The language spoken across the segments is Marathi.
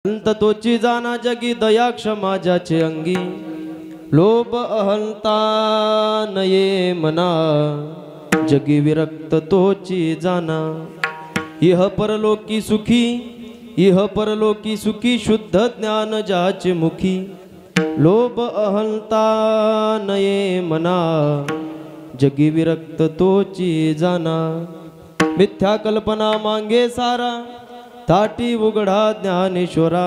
संत तोची जाना जगी दया क्षमा ज्याचे अंगी लोभ अहंता नये मना जगी विरक्त तोची जाना इह परलोकी सुखी शुद्ध ज्ञान ज्याचे मुखी लोभ अहंता नये मना जगी विरक्त तोची जाना मिथ्या कल्पना मांगे सारा ताटी उघडा ज्ञानेश्वरा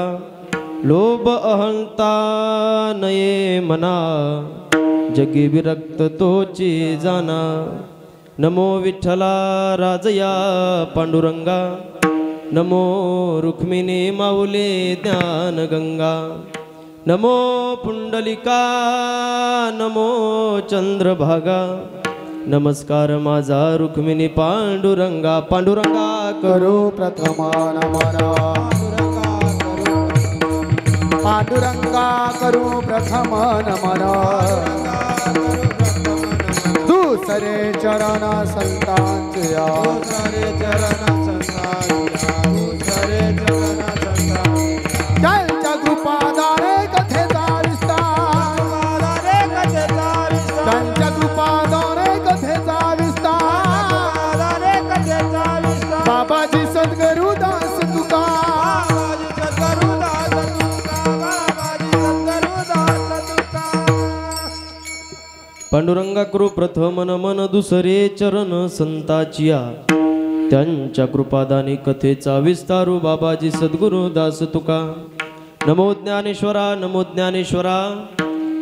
लोभ अहंता नये मना जगी विरक्त तोची जाना नमो विठ्ठला राजया पांडुरंगा नमो रुक्मिणी माऊले ज्ञान गंगा नमो पुंडलिका नमो चंद्रभागा नमस्कार माझा रुक्मिणी पांडुरंगा पांडुरंगा करो प्रथम नमन पांडुरंगा करो प्रथम नमन दुसरे चरण संतांच्या त्यांच्या कृपादारे कथेचा विस्तार त्यांच्या कृपादारे बाबाजी सद्गुरु दास तुका पांडुरंगा करू प्रथम नमन दुसरे चरण संताचिया त्यांच्या कृपादानी कथेचा विस्तारू बाबाजी सद्गुरु दास तुका नमो ज्ञानेश्वरा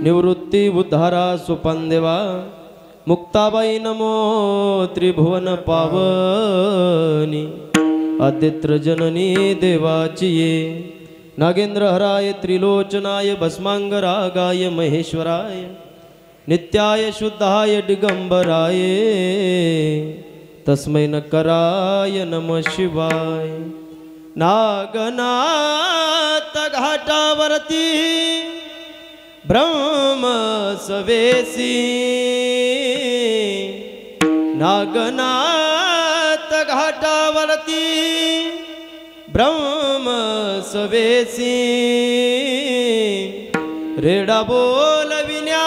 निवृत्ती उद्धारा सोपानदेवा मुक्ताबाई नमो त्रिभुवन पावनी आदित्र जननी देवाची ये नागेंद्र हराय त्रिलोचनाय भस्मांगरागाय महेश्वराय नित्याय शुद्धाय दिगंबराय तस्मै नकराय नमः शिवाय नागनाथ घाटावरती ब्रह्म सवेसी नागनाथ घाटावरती ब्रह्म सवेसी रेडा बोलविन्या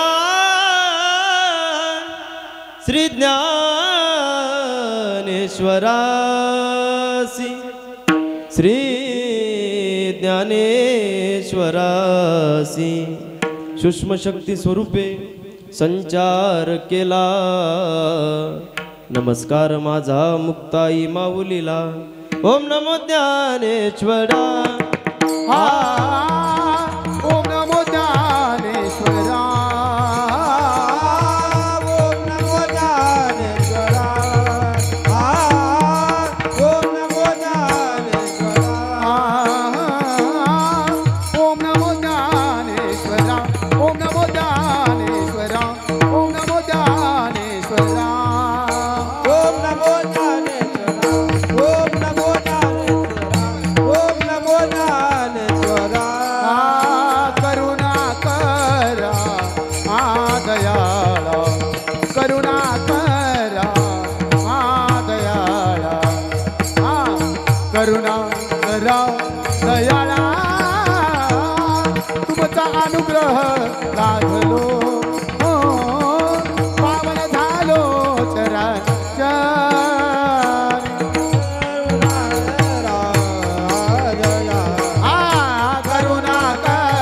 श्री ज्ञानेश्वरासी श्री ज्ञानेश्वरासी सूक्ष्म शक्ती स्वरूपे संचार केला नमस्कार माझा मुक्ताई माऊलीला ओम नमो ज्ञानेश्वरा ओम नमो ज्ञानेश्वरा ओम नमो ज्ञानेश्वरा ओम नमो ज्ञानेश्वरा ओम नमो ज्ञानेश्वरा ओम नमो ज्ञानेश्वरा ओम नमो ज्ञानेश्वरा ओम नमो ज्ञानेश्वरा ओम नमो ज्ञानेश्वरा ओम नमो ज्ञानेश्वरा करुणा करा दयाळा करुणा करा दयाळा करुणा करा दयाळा तुमचा अनुग्रह लाभलो पावन झालो चराचर करुणा करा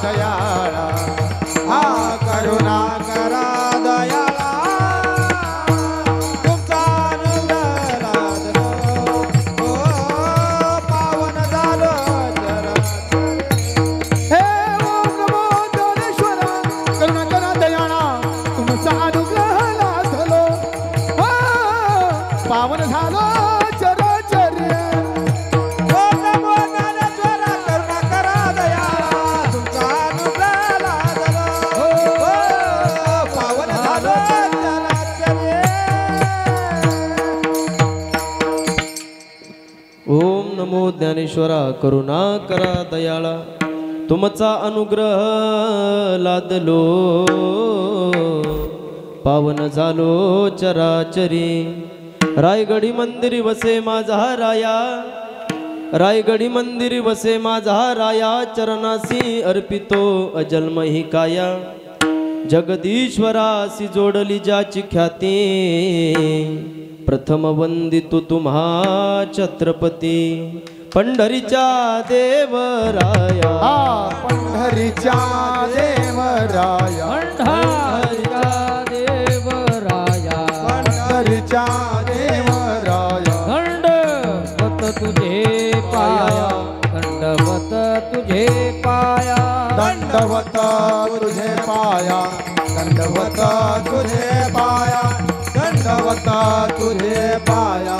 दयाळा करुणा करा दयाळा तुमचा अनुग्रह लाभलो पावन झालो हे ओम नमो ज्ञानेश्वरा करुणा करा दयाळा तुमचा अनुग्रह लाभलो पावन झालो चराचर्य ओम नमो ज्ञानेश्वरा करुणा करा दयाळा तुमचा अनुग्रह लाभलो पावन झालो चराचर्य ओम नमो ज्ञानेश्वरा करुणा करा दयाळा तुमचा अनुग्रह लादलो पावन झालो चराचरी रायगडी मंदिरी वसे माझा राया रायगडी मंदिर वसे माझा राया चरणासी अर्पितो अजन्म ही काया जगदीश्वरासी जोडली ज्याची ख्याती प्रथम वंदितो तुम्हा छत्रपती पंढरीच्या देवराया पंढरीच्या देवराया पंढरीचा देवराया पंढरीच्या देवराया दंडवत तुझे पाया दंडवत तुझे पाया दंडवत तुझे पाया दंडवत तुझे पाया दंडवत तुझे पाया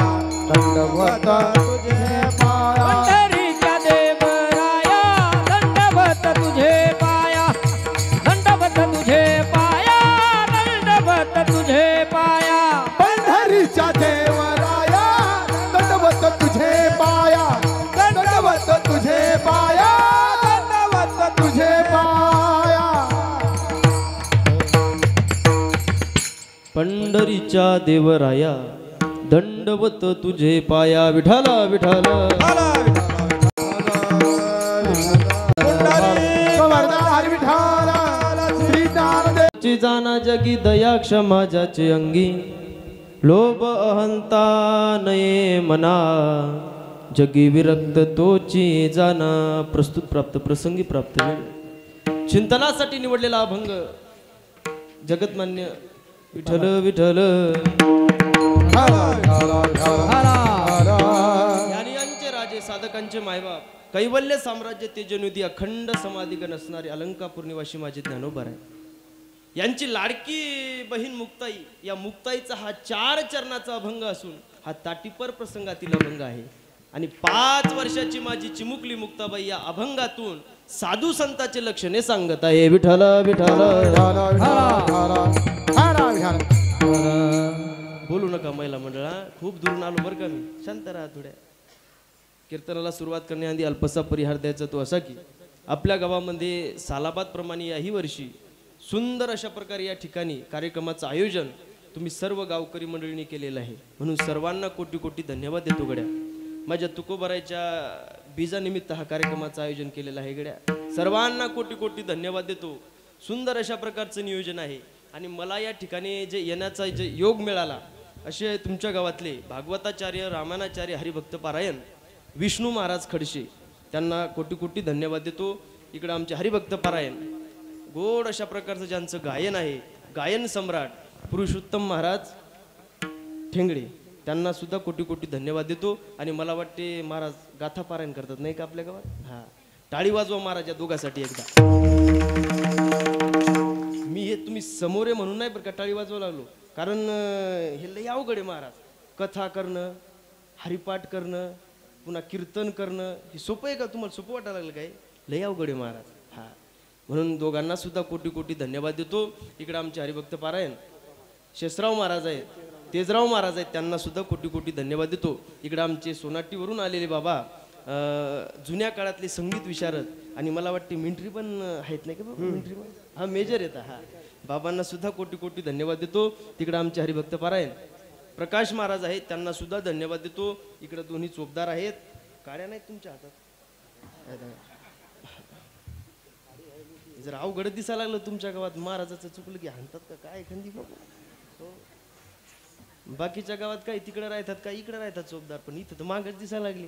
दंडवत तुझे पाया पंढरीच्या देवराया दंडवत तुझे पाया दंडवत तुझे पाया दंडवत तुझे पाया पंढरीच्या देवराया दंडवत तुझे पाया दंडवत तुझे पाया दंडवत तुझे पाया पंढरीच्या देवराया दंडवत तुझे पाया विठाला विठाला हरी विठाला श्री ज्ञानदेव ची जाना जगी दया क्षमा ज्याचे अंगी लोभ अहंता नये मना जगी विरक्त तोची जाना प्रस्तुत प्राप्त प्रसंगी प्राप्त वेळ. चिंतनासाठी निवडलेला अभंग जगतमान्य विठ्ठल विठ्ठल ज्ञानियांचे राजे साधकांचे मायबाप कैवल्य साम्राज्य तेजनिधी अखंड समाधिगण असणारे अलंकापूर निवासी माझे ज्ञानोबा आहे. यांची लाडकी बहीण मुक्ताई, या मुक्ताईचा हा 4 चरणाचा अभंग असून हा ताटीपर प्रसंगातील अभंग आहे. आणि 5 वर्षाची माझी चिमुकली मुक्ताबाई या अभंगातून साधू संतांचे लक्षणे सांगत आहे. विठ्ठल विठ्ठल बोलू नका महिला मंडळा, खूप दूरून आलो बरं का मी. शांत राहा थोड्या. कीर्तनाला सुरुवात करण्याआधी अल्पसा परिहार द्यायचा तो असा की आपल्या गावामध्ये सालाबाद प्रमाणे याही वर्षी सुंदर अशा प्रकारे या ठिकाणी कार्यक्रमाचं आयोजन तुम्ही सर्व गावकरी मंडळींनी केलेलं आहे. म्हणून सर्वांना कोटी कोटी धन्यवाद देतो गड्या. माझ्या तुकोबारायच्या बीजानिमित्त हा कार्यक्रमाचं आयोजन केलेलं आहे गड्या. सर्वांना कोटी कोटी धन्यवाद देतो. सुंदर अशा प्रकारचं नियोजन आहे. आणि मला या ठिकाणी जे येण्याचा जे योग मिळाला असे तुमच्या गावातले भागवताचार्य रामायणाचार्य हरिभक्त पारायण विष्णू महाराज खडसे त्यांना कोटी कोटी धन्यवाद देतो. इकडं आमचे हरिभक्त पारायण गोड अशा प्रकारचं ज्यांचं गायन आहे, गायन सम्राट पुरुषोत्तम महाराज ठेंगडे त्यांना सुद्धा कोटी कोटी धन्यवाद देतो. आणि मला वाटते महाराज गाथा पारायण करतात नाही का आपल्या गावात? हां, टाळी वाजवा महाराज या दोघांसाठी एकदा. मी हे तुम्ही समोर आहे म्हणून नाही बरं का टाळी वाजवा लागलो, कारण हे लई अवघड आहे महाराज. कथा करणं, हरिपाठ करणं, पुन्हा कीर्तन करणं हे सोपं आहे का? तुम्हाला सोपं वाटायला लागलं काय? लई अवघड आहे महाराज. हां, म्हणून दोघांना सुद्धा कोटी कोटी धन्यवाद देतो. इकडे आमचे हरिभक्त पारायण शेषराव महाराज आहेत, तेजराव महाराज आहेत, त्यांना सुद्धा कोटी कोटी धन्यवाद देतो. इकडे आमचे सोनाटीवरून आलेले बाबा जुन्या काळातले संगीत विशारद आणि मला वाटते मिंट्री पण आहेत नाही का बाबा? मिंट्री पण हा मेजर येतात. हा, बाबांना सुद्धा कोटी कोटी धन्यवाद देतो. तिकडे आमचे हरिभक्त पारायण प्रकाश महाराज आहेत, त्यांना सुद्धा धन्यवाद देतो. इकडे दोन्ही चोपदार आहेत, काड्या नाहीत तुमच्या हातात. जर अवघड दिसायला लागलं तुमच्या गावात महाराजाचं चुकलं की हाणतात का काय एखादी बाबा? हो, बाकीच्या गावात काय तिकडे राहतात काय इकडे राहतात चोपदार, पण इथं तर मागच दिसायला लागली.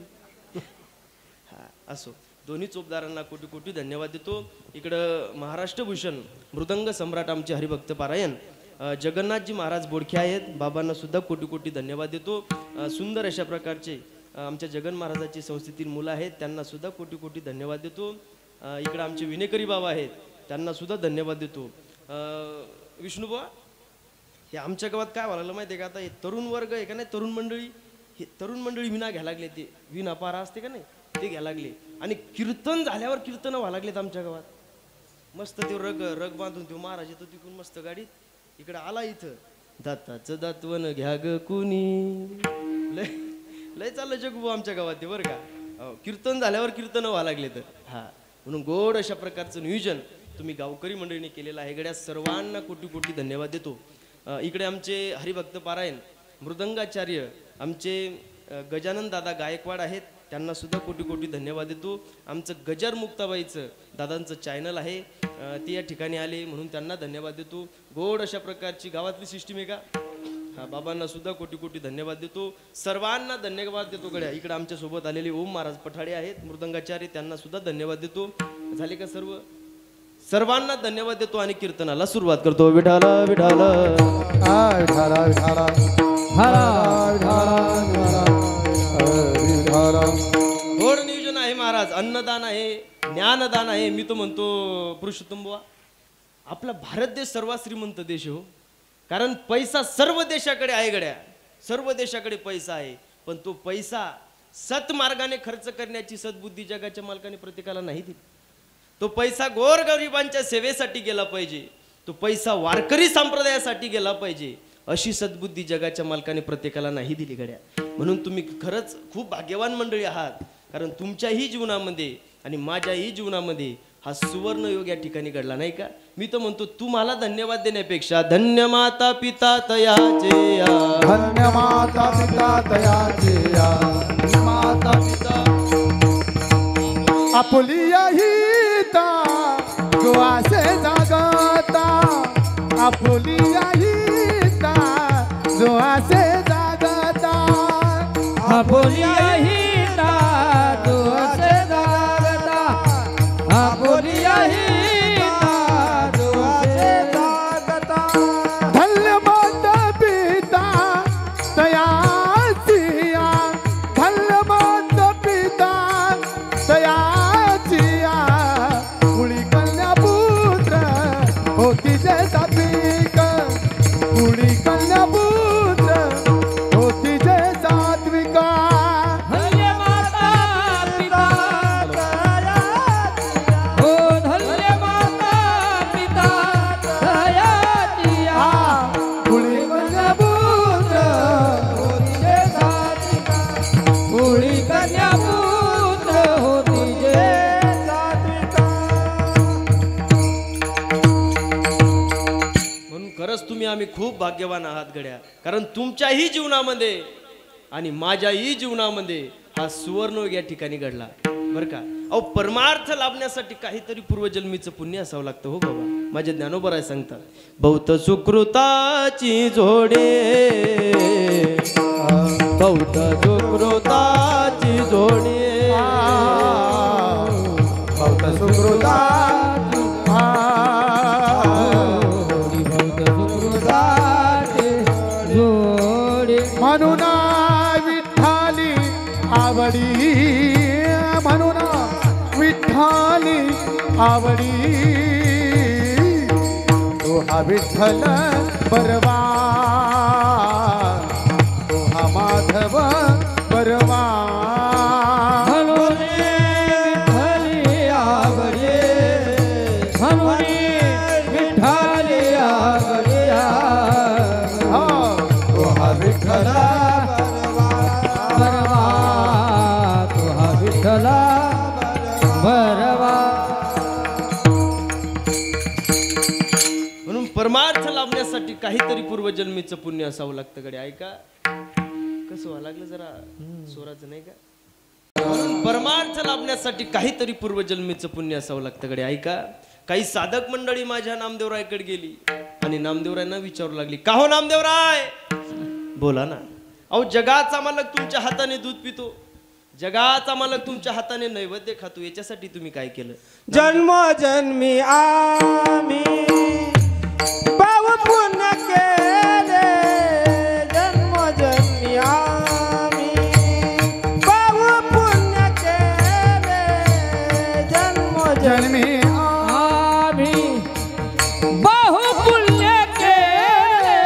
हा, असो, दोन्ही चोपदारांना कोटी कोटी धन्यवाद देतो. इकडं महाराष्ट्रभूषण मृदंग सम्राट आमचे हरिभक्त पारायण जगन्नाथजी महाराज बोडखे आहेत, बाबांना सुद्धा कोटी कोटी धन्यवाद देतो. सुंदर अशा प्रकारचे आमच्या जगन महाराजाची संस्थेतील मुलं आहेत, त्यांना सुद्धा कोटी कोटी धन्यवाद देतो. इकडे आमचे विनेकरी बाबा आहेत, त्यांना सुद्धा धन्यवाद देतो. विष्णुबा, हे आमच्या गावात काय व्हायला माहिती आहे का? आता हे तरुण वर्ग आहे का नाही, तरुण मंडळी, हे तरुण मंडळी विना घ्यायला लागले. ते विना पारा असते का नाही ते घ्यायला लागले. आणि कीर्तन झाल्यावर कीर्तन व्हायला लागलेत आमच्या गावात. मस्त ते रग बांधून तो महाराज येतो तिकडून मस्त गाडीत इकडे आला. इथं दाताचं दातवन घ्या ग कुणी, लय चाललं जगू आमच्या गावात ते बरं का. कीर्तन झाल्यावर कीर्तन व्हायला लागले तर. हा, म्हणून गोड अशा प्रकारचं नियोजन तुम्ही गावकरी मंडळीने केलेलं आहे गड्या. सर्वांना कोटी कोटी धन्यवाद देतो. इकडे आमचे हरिभक्त पारायण मृदंगाचार्य आमचे गजानन दादा गायकवाड आहेत, त्यांना सुद्धा कोटी कोटी धन्यवाद देतो. आमचं गजर मुक्ताबाईचं दादांचं चॅनल आहे, ते या ठिकाणी आले म्हणून त्यांना धन्यवाद देतो. गोड अशा प्रकारची गावातली सिस्टीम आहे का, हा बाबांना सुद्धा कोटी कोटी धन्यवाद देतो. सर्वांना धन्यवाद देतो. गड्या इकडे आमच्या सोबत आलेले ओम महाराज पठाडे आहेत मृदंगाचार्य, त्यांना सुद्धा धन्यवाद देतो. झाले का सर्व? सर्वांना धन्यवाद देतो आणि कीर्तनाला सुरुवात करतो. विठाला विठाला विठाला विठाला गोड नियोजन आहे महाराज, अन्नदान आहे, ज्ञानदान आहे. मी तो म्हणतो पुरुषोत्तम बुवा, आपला भारत देश सर्वात श्रीमंत देश हो, कारण पैसा सर्व देशाकडे आहे गड्या, सर्व देशाकडे पैसा आहे, पण तो पैसा सत्मार्गाने खर्च करण्याची सद्बुद्धी जगाच्या मालकाने प्रत्येकाला नाही दिली. तो पैसा गोरगरिबांच्या सेवेसाठी गेला पाहिजे, तो पैसा वारकरी संप्रदायासाठी गेला पाहिजे, अशी सद्बुद्धी जगाच्या मालकाने प्रत्येकाला नाही दिली गड्या. म्हणून तुम्ही खरंच खूप भाग्यवान मंडळी आहात, कारण तुमच्याही जीवनामध्ये आणि माझ्याही जीवनामध्ये हा सुवर्ण योग या ठिकाणी घडला नाही का. मी तर म्हणतो तुम्हाला धन्यवाद देण्यापेक्षा धन्य माता पिता तयाचे या, धन्य माता पिता तयाचे या, माता पिता आपुली हिता गोवासे जागता, आपुली हिता गोवासे जागता, आपुली हिता गोवासे जागता, आपुली हिता गोवासे जागता. धन्य माता पिता तयाची या, धन्य माता पिता तयाची या, कुळी कन्या पुत्र होती जे सात्विक, कुळी कन्या पुत्र होती जे सात्विका. धन्य माता पिता ओ धन्य माता पिता दयाची या, कुळी कन्या पुत्र होती जे सात्विका, कुळी कन्या पुत्र होती जे म्हणून खरंच तुम्ही आम्ही खूप भाग्यवान आहात गड्या, कारण तुमच्याही जीवनामध्ये आणि माझ्याही जीवनामध्ये हा सुवर्ण या ठिकाणी घडला बरं का. अहो परमार्थ लाभण्यासाठी काहीतरी पूर्वजन्मीचं पुण्य असावं लागतं हो बाबा. माझे ज्ञानोबराय सांगतात, बहुत सुकृताची जोडे, बहुत सुकृताची जोडे, बहुत सुकृता म्हणून विठ्ठली आवडी, म्हणून विठ्ठली आवडी, तो हा विठ्ठल बरवा, तो हा माधव बरवा. म्हणून विठ्ठली आवडे, म्हणून विठ्ठली आवडे, तो हा विठ्ठल बरवा, तो हा विठ्ठला बरवा. म्हणून परमार्थ लाभण्यासाठी काहीतरी पूर्वजन्मीचं पुण्य असावं लागतं गड्या. ऐका कसं व्हायला लागलं जरा स्वराचं नाही का. म्हणून परमार्थ लाभण्यासाठी काहीतरी पूर्वजन्मीचं पुण्य असावं लागतं गड्या. ऐका काही साधक मंडळी माझ्या नामदेवरायकडे गेली आणि नामदेवरायांना विचारू लागली, का हो नामदेवराय बोला ना. अहो जगाचा मालक तुमच्या हाताने दूध पितो, जगाचा मालक तुमच्या हाताने नैवेद्य खातो, याच्यासाठी तुम्ही काय केलं. जन्मोजन्मी आम्ही पाव पुण्य केले, जन्मोजन्मी आम्ही पाव पुण्य केले, जन्मोजन्मी जन्मी आम्ही बहुपुण्य केले,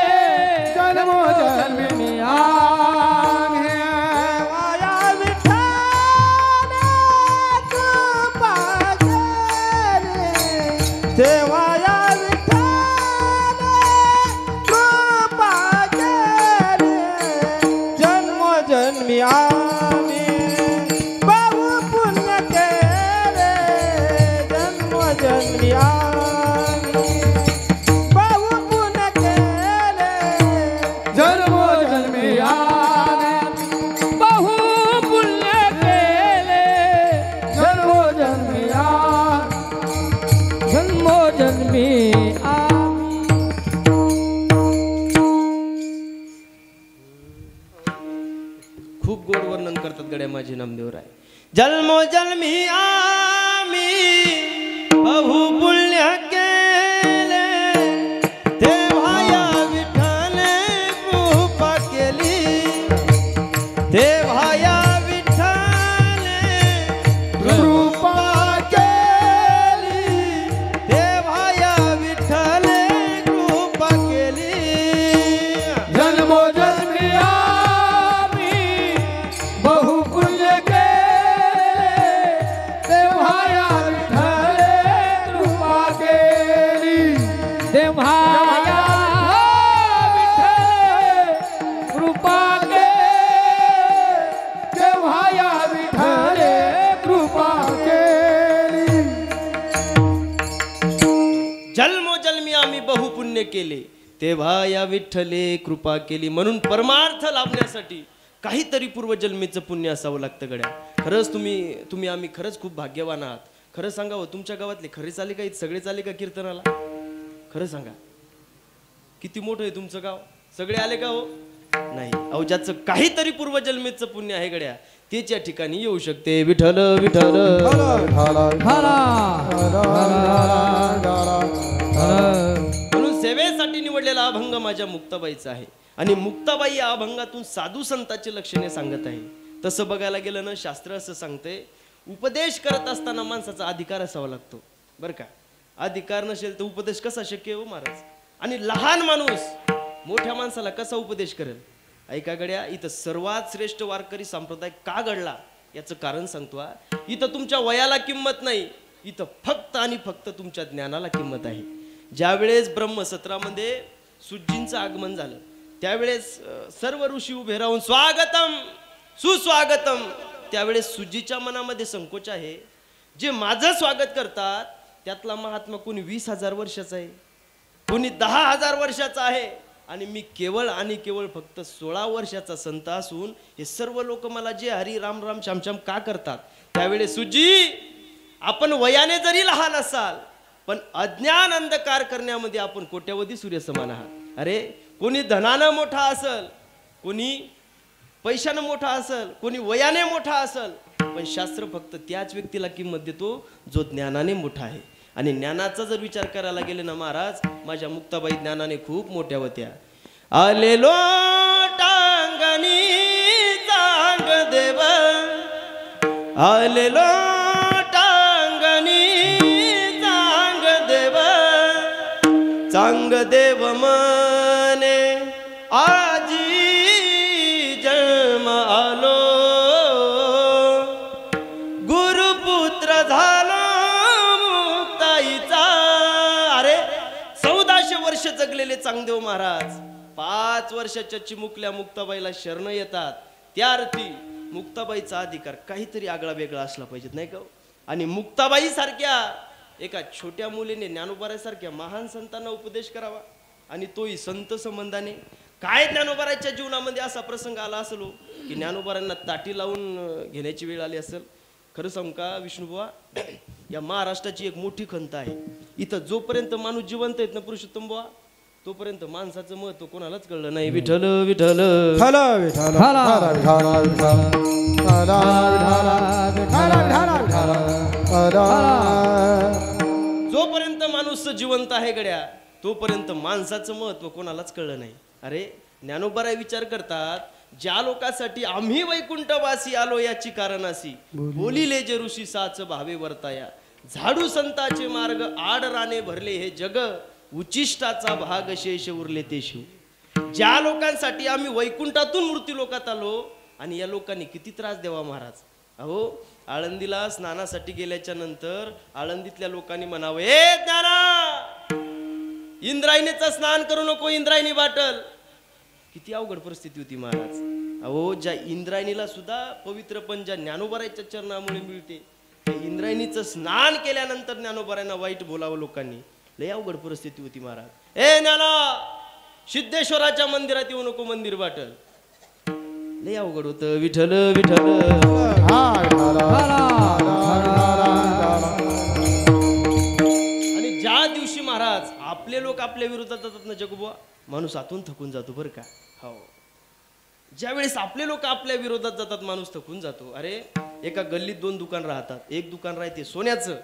जन्मोजन्मी आम्ही देवाया विठ्ठला कृपा केली, देवाया विठ्ठला कृपा केली, जन्मोजन्मी आम्ही बहु पुण्य केले, जन्मोजन्मी आम्ही बहु पुण्य केले, जन्मोजन्मी आम्ही बहुपुण्य केले, जन्मी खूप गोड वर्णन करतात गड्या माझे नामदेवराय. जन्मोजन्मी आम्ही बहु पुण्य केले, तेव्हा या विठ्ठले कृपा केली, तेव्हा या विठ्ठले कृपा केली, तेव्हा या विठ्ठले कृपा केली. जन्मोजन्मी आम्ही बहुपुण्य केले, तेव्हा या विठ्ठले कृपा केली. तेव्हा या विठ्ठले कृपा केली, तेव्हा या विठ्ठले कृपा केली. जन्मोजन्मी आम्ही बहुपुण्य केले, तेव्हा या विठ्ठले कृपा केली. म्हणून परमार्थ लाभण्यासाठी काहीतरी पूर्वजन्मीचं पुण्य असावं लागतं गड्या. खरंच तुम्ही आम्ही खरंच खूप भाग्यवान आहात. खरं सांगा हो, तुमच्या गावातले खरेच आले का? सगळेच आले का कीर्तनाला? खरं सांगा, किती मोठं आहे तुमचं गाव? सगळे आले का हो? नाही. अहो, ज्याचं काहीतरी पूर्वजन्मीचं पुण्य आहे गड्या, तेच या ठिकाणी येऊ शकते. विठ्ठल विठ्ठल म्हणून सेवेसाठी निवडलेला अभंग माझ्या मुक्ताबाईचा आहे. आणि मुक्ताबाई या अभंगातून साधू संतांची लक्षणे सांगत आहे. तसं बघायला गेलं ना, शास्त्र असं सांगते, उपदेश करत असताना माणसाचा अधिकार असावा लागतो बरं का. अधिकार नसेल तर उपदेश कसा शक्य हो महाराज? आणि लहान माणूस मोठ्या माणसाला कसा उपदेश करेल? ऐका गड्या, इथं सर्वात श्रेष्ठ वारकरी संप्रदाय का घडला याचं कारण सांगतो. इथं तुमच्या वयाला किंमत नाही, इथं फक्त आणि फक्त तुमच्या ज्ञानाला किंमत आहे. ज्यावेळेस ब्रह्मसत्रामध्ये सुजींचं आगमन झालं, त्यावेळेस सर्व ऋषी उभे राहून स्वागतम सुस्वागतम, त्यावेळेस सुजीच्या मनामध्ये संकोच आहे. जे माझं स्वागत करतात त्यातला महात्मा कोणी 20,000 वर्षाचा आहे, कोणी 10,000 वर्षाचा आहे, आणि मी केवळ आणि केवळ फक्त 16 वर्षाचा संत असून हे सर्व लोक मला जे हरी राम राम श्याम श्याम का करतात? त्यावेळेस सुजी, आपण वयाने जरी लहान असाल पण अज्ञान अंधकार करण्यामध्ये आपण कोट्यवधी सूर्य समान आहात. अरे, कोणी धनानं मोठा असल, कोणी पैशानं मोठा असल, कोणी वयाने मोठा असल, पण शास्त्र फक्त त्याच व्यक्तीला किंमत देतो जो ज्ञानाने मोठा आहे. आणि ज्ञानाचा जर विचार करायला गेले ना महाराज, माझ्या मुक्ताबाई ज्ञानाने खूप मोठ्या होत्या. आलेलो टांगणी चांग देव, आलेलो टांगणी चांग देव, चांग देव मने आजी जन्म आलो, गुरुपुत्र झालो मुक्ताईचा. अरे, 1400 वर्ष जगलेले चांगदेव महाराज 5 वर्षाच्या चिमुकल्या मुक्ताबाईला शरण येतात. त्या अर्थी मुक्ताबाईचा अधिकार काहीतरी आगळा वेगळा असला पाहिजेत, नाही का? आणि मुक्ताबाई सारख्या एका छोट्या मुलीने ज्ञानोबारासारख्या महान संतांना उपदेश करावा, आणि तोही संत संबंधाने. काय ज्ञानोबाराच्या जीवनामध्ये असा प्रसंग आला असेल की ज्ञानोबारांना ताटी लावून घेण्याची वेळ आली असेल? खरं सांगू का विष्णुबुवा, या महाराष्ट्राची एक मोठी खंत आहे. इथं जोपर्यंत माणूस जिवंत आहेत ना पुरुषोत्तम बुवा, तोपर्यंत माणसाचं महत्व कोणालाच कळलं नाही. विठ्ठल विठ्ठल जोपर्यंत माणूस जिवंत आहे गड्या, तोपर्यंत माणसाचं महत्व कोणालाच कळलं नाही. अरे, ज्ञानोबाराय विचार करतात, ज्या लोकांसाठी आम्ही वैकुंठवासी आलो याची कारण अशी, बोलिले जे ऋषी साच भावे वर्ताया, झाडू संताचे मार्ग आड राणे भरले हे जग, उचिष्टाचा भाग शेष उरले ते शिव. ज्या लोकांसाठी आम्ही वैकुंठातून मृत्यू लोकात आलो, आणि या लोकांनी किती त्रास द्यावा महाराज. अहो, आळंदीला स्नानासाठी गेल्याच्या नंतर आळंदीतल्या लोकांनी म्हणावं, ए ज्ञाना, इंद्रायणीचं स्नान करू नको, इंद्रायणी बाटल. किती अवघड परिस्थिती होती महाराज. अहो, ज्या इंद्रायणीला सुद्धा पवित्रपण ज्या ज्ञानोबाराच्या चरणामुळे मिळते, त्या इंद्रायणीचं स्नान केल्यानंतर ज्ञानोबारांना वाईट बोलावं लोकांनी. लय अवघड परिस्थिती होती महाराज. ए ज्ञाना, सिद्धेश्वराच्या मंदिरात येऊ नको, मंदिर बाटल. लय अवघड होतं. विठ्ठल विठ्ठल आणि ज्या दिवशी लोक आपल्या विरोधात जातात ना जगुबा, माणूस आतून थकून जातो बरं का. हो, ज्यावेळेस आपले लोक आपल्या विरोधात जातात माणूस थकून जातो. अरे एका गल्लीत 2 दुकान राहतात, एक दुकान राहते सोन्याचं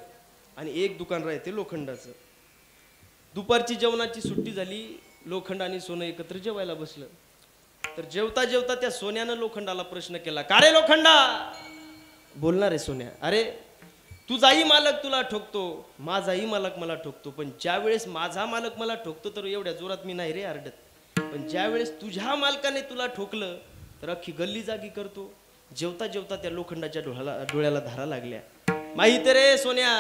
आणि एक दुकान राहते लोखंडाचं. दुपारची जेवणाची सुट्टी झाली, लोखंड आणि सोनं एकत्र जेवायला बसलं. तर जेवता जेवता त्या सोन्यानं लोखंडाला प्रश्न केला, का रे लोखंडा? बोलणार आहे सोन्या, अरे तुझाही मालक तुला ठोकतो, माझाही मालक मला ठोकतो, पण ज्या वेळेस माझा मालक मला ठोकतो तर एवढ्या जोरात मी नाही रे आरडत, पण ज्या वेळेस तुझ्या मालकाने तुला ठोकलं तर अख्खी गल्ली जागी करतो. जेवता जेवता त्या लोखंडाच्या डोळ्याला धारा लागल्या. माहिती रे सोन्या,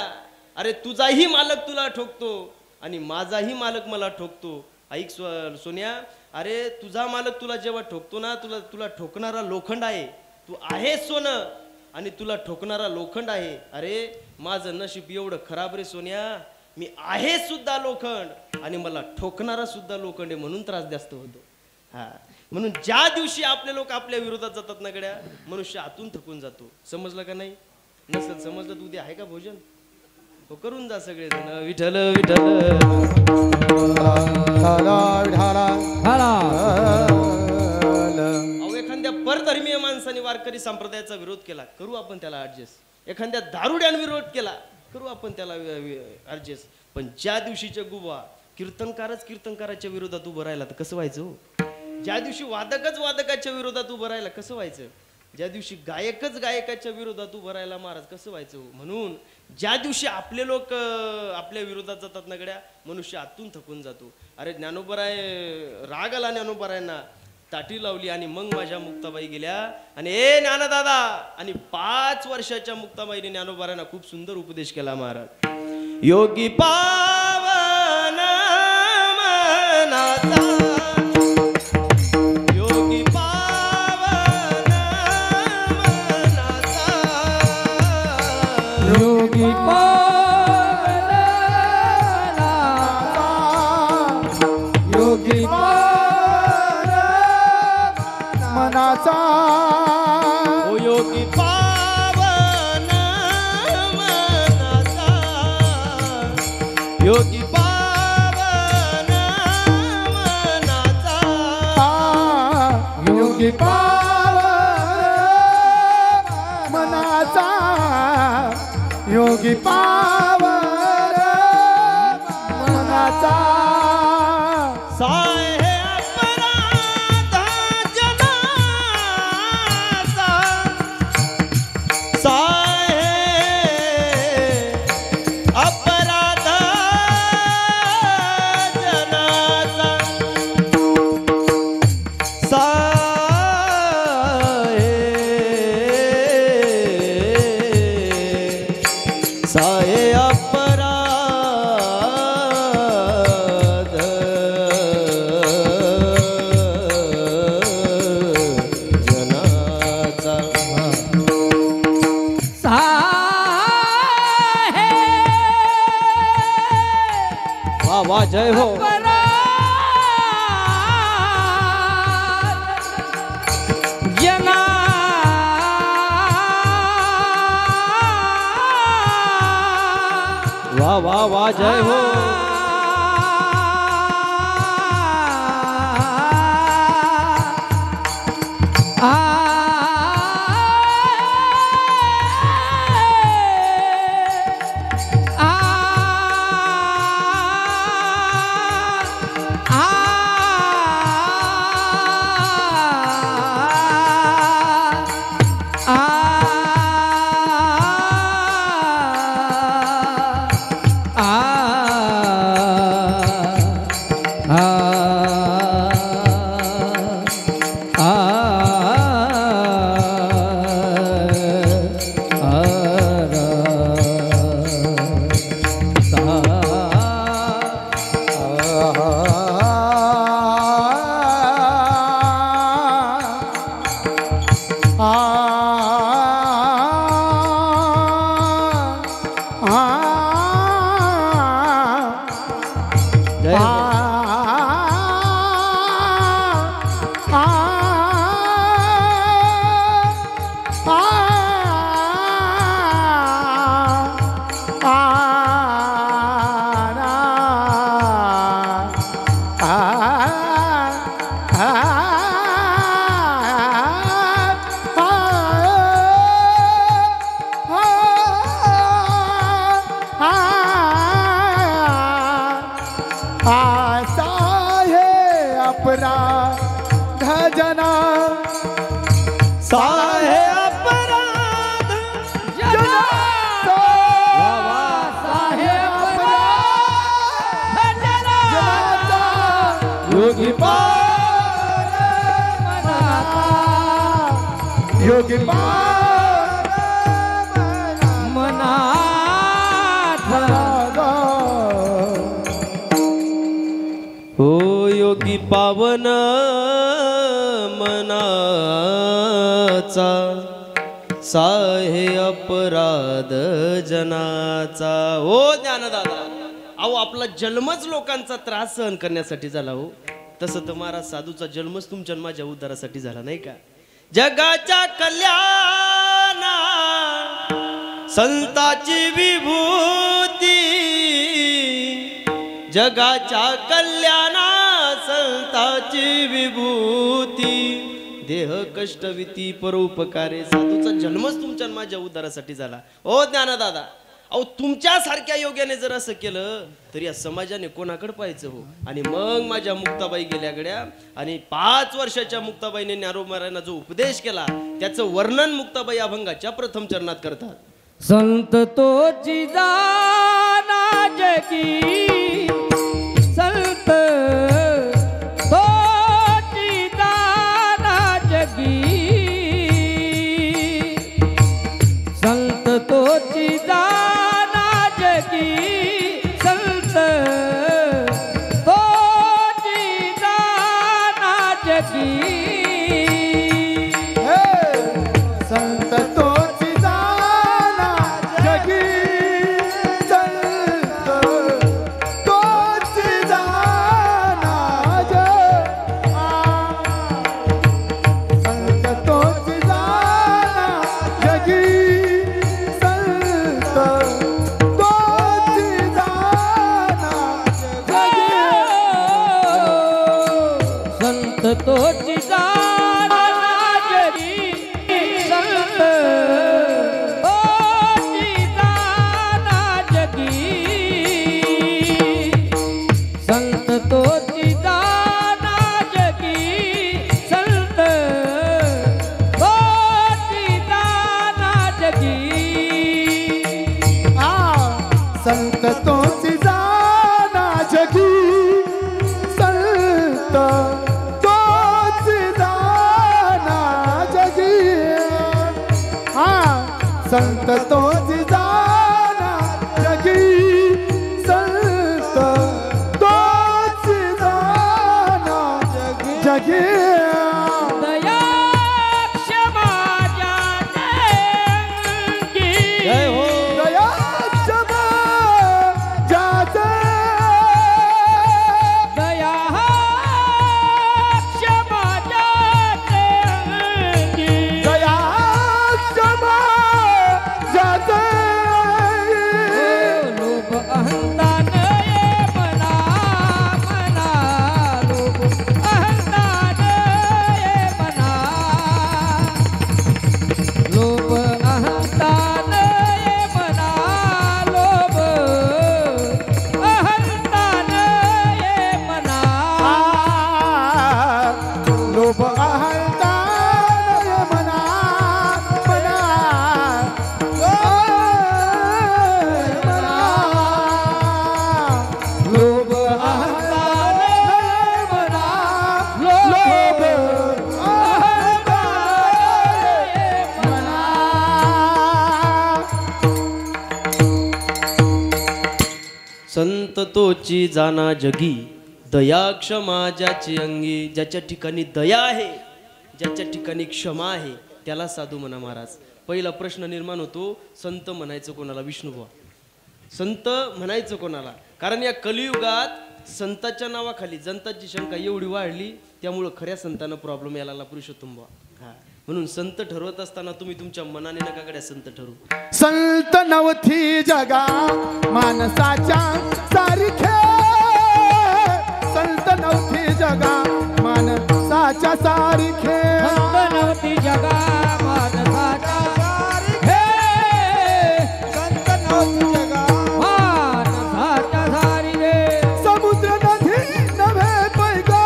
अरे तुझाही मालक तुला ठोकतो आणि माझाही मालक मला ठोकतो. ऐक सोन्या, अरे तुझा मालक तुला जेव्हा ठोकतो ना, तुला ठोकणारा लोखंड आहे, तू आहेस सोनं आणि तुला ठोकणारा लोखंड आहे. अरे माझं नशीब एवढं खराब रे सोन्या, मी आहे सुद्धा लोखंड आणि मला ठोकणारा सुद्धा लोखंड आहे, म्हणून त्रास जास्त होतो. हा, म्हणून ज्या दिवशी आपले लोक आपल्या विरोधात जातात ना गड्या, मनुष्य आतून थकून जातो. समजलं का नाही? नसेल समजलं तर उद्या आहे का भोजन? हो, करून जा सगळे जण. विठ्ठल विठ्ठल अहो, एखाद्या परधर्मीय माणसाने वारकरी संप्रदायाचा विरोध केला, करू आपण त्याला ऍडजस्ट. एखाद्या दारुड्याने विरोध केला, करू आपण त्याला ऍडजस्ट. पण ज्या दिवशीच्या गुबा कीर्तनकारच कीर्तनकाराच्या विरोधात उभं राहिला तर कसं व्हायचं हो? ज्या दिवशी वादकच वादकाच्या विरोधात उभं राहिला कसं व्हायचं? ज्या दिवशी गायकच गायकाच्या विरोधात उभं राहिला महाराज कसं व्हायचं? म्हणून ज्या दिवशी आपले लोक आपल्या विरोधात जातात नगड्या, मनुष्य आतून थकून जातो. अरे ज्ञानोबराय राग आला, ज्ञानोबरायांना ताटी लावली आणि मग माझ्या मुक्ताबाई गेल्या आणि ए ज्ञानदादा, आणि 5 वर्षाच्या मुक्ताबाईने ज्ञानोबरायांना खूप सुंदर उपदेश केला महाराज. योगी पावन मनाचा, योगी पावन मनाचा, योगी पावन योगी मनाचा, ओ योगी पावन मनाचा, योगी पावन मनाचा, योगी पावन मनाचा, योगी पावन मनाचा. साय अपराध जनाचा, साय अपराध जनाचा, साय साय अपराध जनाचा. वा वा, जय हो. जना वा वा वा, जय हो. आ अपराध जना साहे अपराध जना साहे अपराध जनाचा योगी योगी हो योगी पावन मनाचा साहे अपराध जनाचा. हो ज्ञानदादा, अहो आपला जन्मच लोकांचा त्रास सहन करण्यासाठी झाला हो. तसं तर महाराज साधूचा जन्मच तुमच्या माझ्या उद्धारासाठी झाला नाही का. जगाच्या कल्याणा संताची विभूती, जगाच्या कल्याणा संताची विभूती, देह कष्टविती परोपकारे. साधूचा जन्मच तुमच्या माझ्या उद्धारासाठी झाला. ओ ज्ञानदादा, अहो तुमच्यासारख्या योग्याने जर असं केलं तर या समाजाने कोणाकडे पाहायचं हो. आणि मग माझ्या मुक्ताबाई गेल्या गड्या आणि 5 वर्षाच्या मुक्ताबाईने ज्ञानोबांना जो उपदेश केला त्याचं वर्णन मुक्ताबाई अभंगाच्या प्रथम चरणात करतात. संत तोची जाना जगी, संत तोची जाना जगी, संत तोची जाना जगी, संत तोची जाना जगी. संत तोची जाना जगी, संत तोची जाना संत तोची जाना जगी, संत तोची जाना जगी. संत तोची जाना जगी, संत तोची जाना जगी, संत तोची जाना जगी, संत तोची जाना जगी. संत तोची जाना जगी, संत तोची जाना जगी. संत तोची जाना जगी, संत तोची जाना जगी. दया क्षमा ज्ञानेंगी, जय हो. दया क्षमा जाते, दया क्षमा ज्ञानेंगी, दया क्षमा जाते. लोभ अहंता नये मना, मना लोभ अहंता नये मना, लोभ अहंता नये मना, लोभ अहंता नये मना. लोभ अहंता नये मना, मना लोभ अहंता नये मना, लोभ अहंता नये मना. संत तोची जाना जगी, दया क्षमा ज्याची अंगी. ज्याच्या ठिकाणी दया आहे, ज्याच्या ठिकाणी क्षमा आहे त्याला साधू म्हणा महाराज. पहिला प्रश्न निर्माण होतो, संत म्हणायचं कोणाला? विष्णुबुवा. संत म्हणायचं कोणाला? कारण या कलियुगात संताच्या नावाखाली जनताची शंका एवढी वाढली, त्यामुळं खऱ्या संतांना प्रॉब्लेम यायला लागला पुरुषोत्तम बुवा. हा, म्हणून संत ठरवत असताना तुम्ही तुमच्या मनाने नका गड्या संत ठरवू. संत नवथी जगा माणसाच्या सारखे, संत नवथी जगा माणसाच्या सारखे. संत नवती जगा मानसाच्या सारखे, संत नवती जगा मानसाच्या सारखे. समुद्र नदी नव्हे पैगा,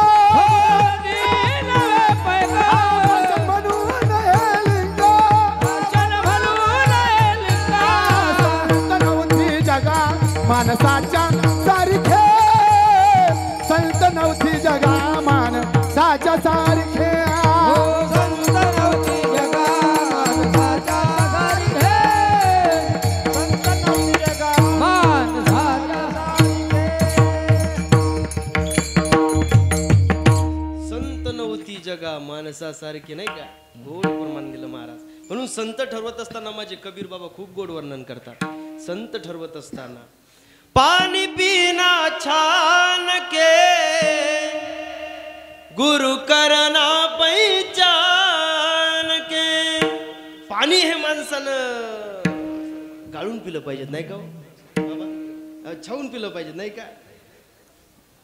माणसाच्या सारखे संत नव्हती जगा माणसाच्या सारखे संत नव्हती जगा माणसाच्या सारखे संत नव्हती जगा माणसाच्या संत नव्हती जगा माणसासारखी नाही का गोड प्रमाण दिलं महाराज. म्हणून संत ठरवत असताना माझे कबीर बाबा खूप गोड वर्णन करतात. संत ठरवत असताना पाणी पिना छान के गुरु करना पहिचान के. पाणी हे माणसानं गाळून पिलं पाहिजेत नाही का हो? बाबा छाऊन पिलं पाहिजेत नाही का?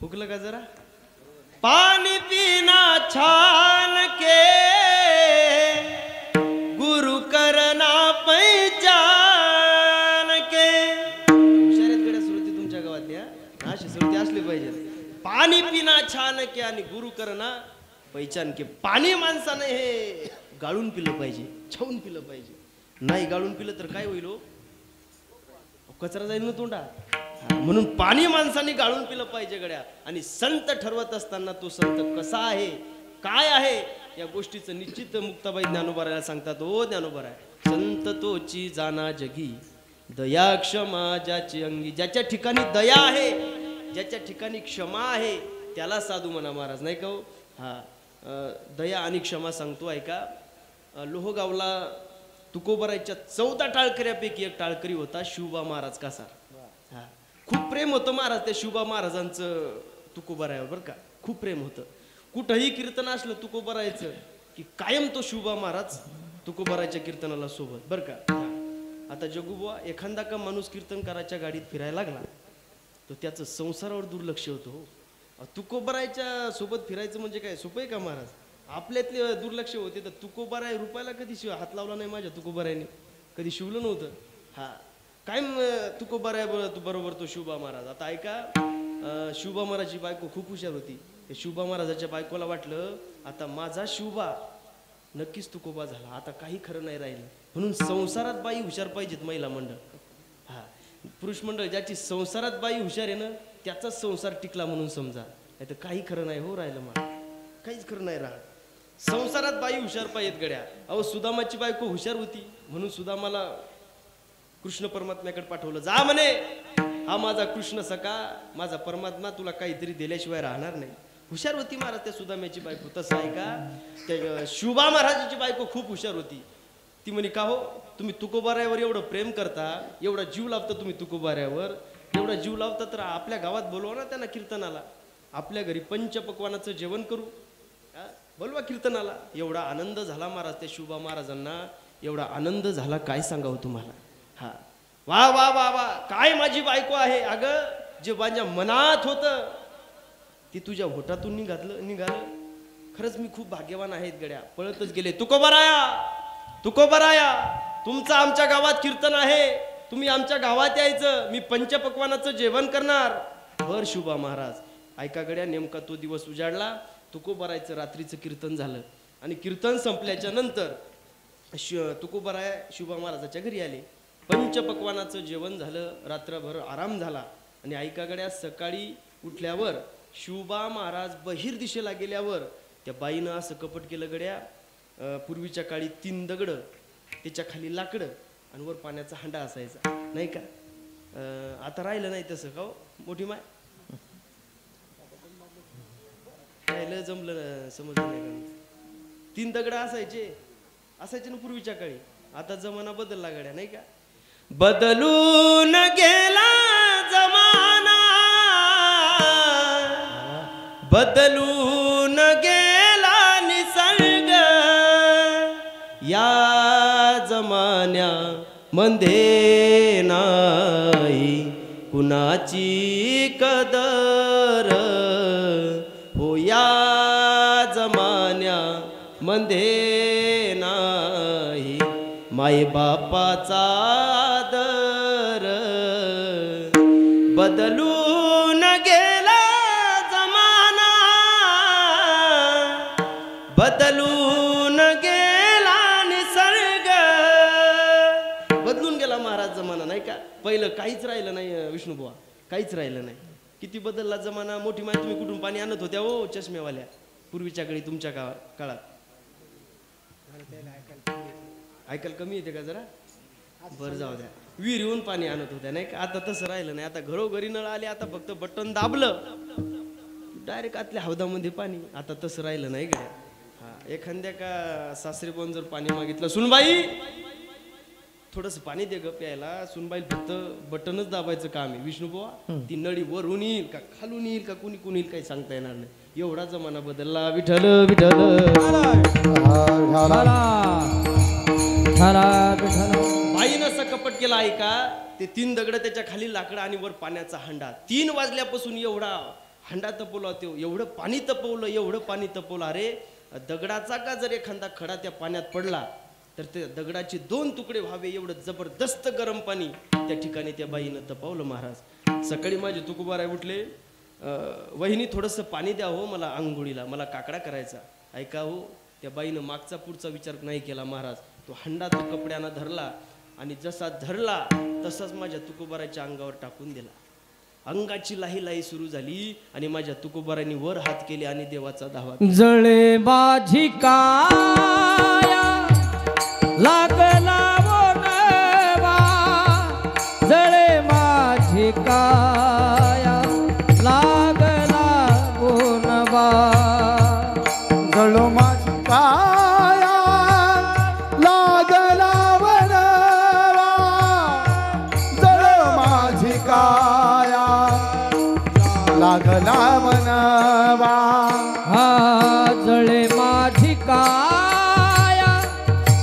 हुकलं का जरा? पानी पीना छान के गुरु करना पहिचान के. हुशारीत गड्या श्रुती तुमच्या गावात या अशी श्रुती असली पाहिजे. पाणी पिना छान के आणि गुरु करना पहिचान के. पाणी माणसाने हे गाळून पिलं पाहिजे, छाऊन पिलं पाहिजे. नाही गाळून पिलं तर काय होईल हो? कचरा जाईल ना तोंडा. म्हणून पाणी माणसाने गाळून पिलं पाहिजे गड्या. आणि संत ठरवत असताना तो संत कसा आहे काय आहे या गोष्टीचं निश्चित मुक्ताबाई ज्ञानोबारायला सांगतात. ओ ज्ञानोबाराय संत तोची जाना जगी दया क्षमा ज्याची अंगी. ज्याच्या ठिकाणी दया आहे ज्याच्या ठिकाणी क्षमा आहे त्याला साधू म्हणा महाराज नाही का हो? हा दया आणि क्षमा सांगतो ऐका. लोहगावला तुकोबरायच्या 14 टाळकऱ्यापैकी एक टाळकरी होता शिवबा महाराज कासार. हा खूप प्रेम होतं महाराज त्या शिवबा महाराजांचं तुकोबरायावर बरं का. खूप प्रेम होतं. कुठंही कीर्तन असलं तुकोबरायचं की कायम तो शिवबा महाराज तुकोबरायच्या कीर्तनाला सोबत बरं का. आता जगूबुवा एखादा का माणूस कीर्तनकाराच्या गाडीत फिरायला लागला तर त्याचं संसारावर दुर्लक्ष होतं हो. तुकोबरायच्या सोबत फिरायचं म्हणजे काय सोपं आहे का महाराज? आपल्यातले दुर्लक्ष होते. तर तुकोबराय रुपयाला कधी हात लावला नाही माझ्या तुकोबरायने, कधी शिवलं नव्हतं. हा काय तुकोबराय बरोबर तो शिवबा महाराज. आता ऐका शिवबा महाराजची बायको खूप हुशार होती. शिवबा महाराजाच्या बायकोला वाटलं आता माझा शिवबा नक्कीच तुकोबा झाला, आता काही खरं नाही राहिलं. म्हणून संसारात बाई हुशार पाहिजेत महिला मंडळ. हा पुरुष मंडळ ज्याची संसारात बाई हुशार आहे ना त्याचाच संसार टिकला म्हणून समजा. नाही तर काही खरं नाही हो राहिलं मला, काहीच खरं नाही राहत. संसारात बाई हुशार पाहिजेत गड्या. अहो सुदामाची बायको हुशार होती म्हणून सुदामाला कृष्ण परमात्म्याकडे पाठवलं. जा म्हणे हा माझा कृष्ण सखा माझा परमात्मा तुला काहीतरी दिल्याशिवाय राहणार नाही. हुशार होती महाराज त्या सुदाम्याची बायको. तसं आहे का त्या शिवबा महाराजाची बायको खूप हुशार होती. ती म्हणे का हो तुम्ही तुकोबारायावर एवढं प्रेम करता, एवढा जीव लावता तुम्ही तुकोबारायावर, एवढा जीव लावता तर आपल्या गावात बोलवा ना त्यांना कीर्तनाला. आपल्या घरी पंचपक्वानाचं जेवण करू, बोलवा कीर्तनाला. एवढा आनंद झाला महाराज त्या शिवबा महाराजांना, एवढा आनंद झाला काय सांगावं तुम्हाला. हा वा वा वा वा काय माझी बायको आहे. अगं जे माझ्या मनात होतं ती तुझ्या होठातून निघालं. खरंच मी खूप भाग्यवान आहेत गड्या. पळतच गेले. तुकोबराया तुमचं आमच्या गावात कीर्तन आहे, तुम्ही आमच्या गावात यायचं, मी पंचपक्वानाचं जेवण करणार. बर शिवबा महाराज ऐका गड्या. नेमका तो दिवस उजाडला. तुकोबरायचं रात्रीचं कीर्तन झालं आणि कीर्तन संपल्याच्या नंतर तुकोबराय शिवबा महाराजाच्या घरी आले. पंचपक्वानाचं जेवण झालं, रात्रभर आराम झाला. आणि ऐका गड्या सकाळी उठल्यावर शिवबा महाराज बहिर दिशेला गेल्यावर त्या बाईनं असं कपट केलं गड्या. पूर्वीच्या काळी 3 दगड त्याच्या खाली लाकडं आणि वर पाण्याचा हांडा असायचा नाही का. आता राहिलं नाही तसं का हो मोठी माय? राहिलं जमलं समजलं नाही का. 3 दगड असायचे ना पूर्वीच्या काळी. आता जमाना बदलला गड्या नाही का. बदलून गेला जमाना, बदलून गेला निसर्ग. या जमान्यामध्ये नाही कुणाची कदर हो. या जमान्यामध्ये नाही माय बापाचा आदर. बदलून गेला जमाना, बदलून गेला निसर्ग. बदलून गेला महाराज जमाना नाही का. पहिलं काहीच राहिलं नाही विष्णुबुवा, काहीच राहिलं नाही. किती बदलला जमाना. मोठी माय तुम्ही कुठून पाणी आणत होत्या हो चष्मेवाल्या पूर्वीच्या काळी, तुमच्या काळात. ऐकायला कमी येते का जरा? बरं जाऊ द्या. विहिरीहून पाणी आणत होत्या नाही का? आता तसं राहिलं नाही. आता घरोघरी नळ आले. आता फक्त बटन दाबलं डायरेक्ट आतल्या हौदामध्ये पाणी. आता तसं राहिलं नाही गड्या. हा, एखाद्या का सासरी पण जर पाणी मागितलं, सुनबाई थोडंसं पाणी दे ग प्यायला, सुनबाई फक्त बटनच दाबायचं काम आहे. विष्णुबुवा ती नळी वरून येईल का खालून येईल का कुणी कुणी येईल काही सांगता येणार नाही. एवढा जमाना बदलला. विठ्ठल विठ्ठल. बाईनं असं कपट केला आहे का? ते 3 दगड त्याच्या खाली लाकडं आणि वर पाण्याचा हंडा. 3 वाजल्यापासून एवढा हंडा तपवला. तो एवढं पाणी तपवलं, एवढं पाणी तपवलं. अरे दगडाचा का जर एखादा खडा त्या पाण्यात पडला तर ते दगडाचे 2 तुकडे व्हावे एवढं जबरदस्त गरम पाणी त्या ठिकाणी त्या बाईनं तपवलं महाराज. सकाळी माझे तुकोबाराय उठले, वहिनी थोडंसं पाणी द्या हो मला आंघोळीला, मला काकडा करायचा. ऐका हो, त्या बाईनं मागचा पुढचा विचार नाही केला महाराज. तो हंडा तो कपड्यानं धरला आणि जसा धरला तसाच माझ्या तुकोबाराच्या अंगावर टाकून दिला. अंगाची लाही लाही सुरू झाली आणि माझ्या तुकोबारांनी वर हात केले आणि देवाचा धावा. जळे माझी काया लागला वनवा, जळे माझी काया लागला वनवा, जळो माझी काया लागला वनवा, जळो माझी काया लागला वनवा. हा जळे माझी काया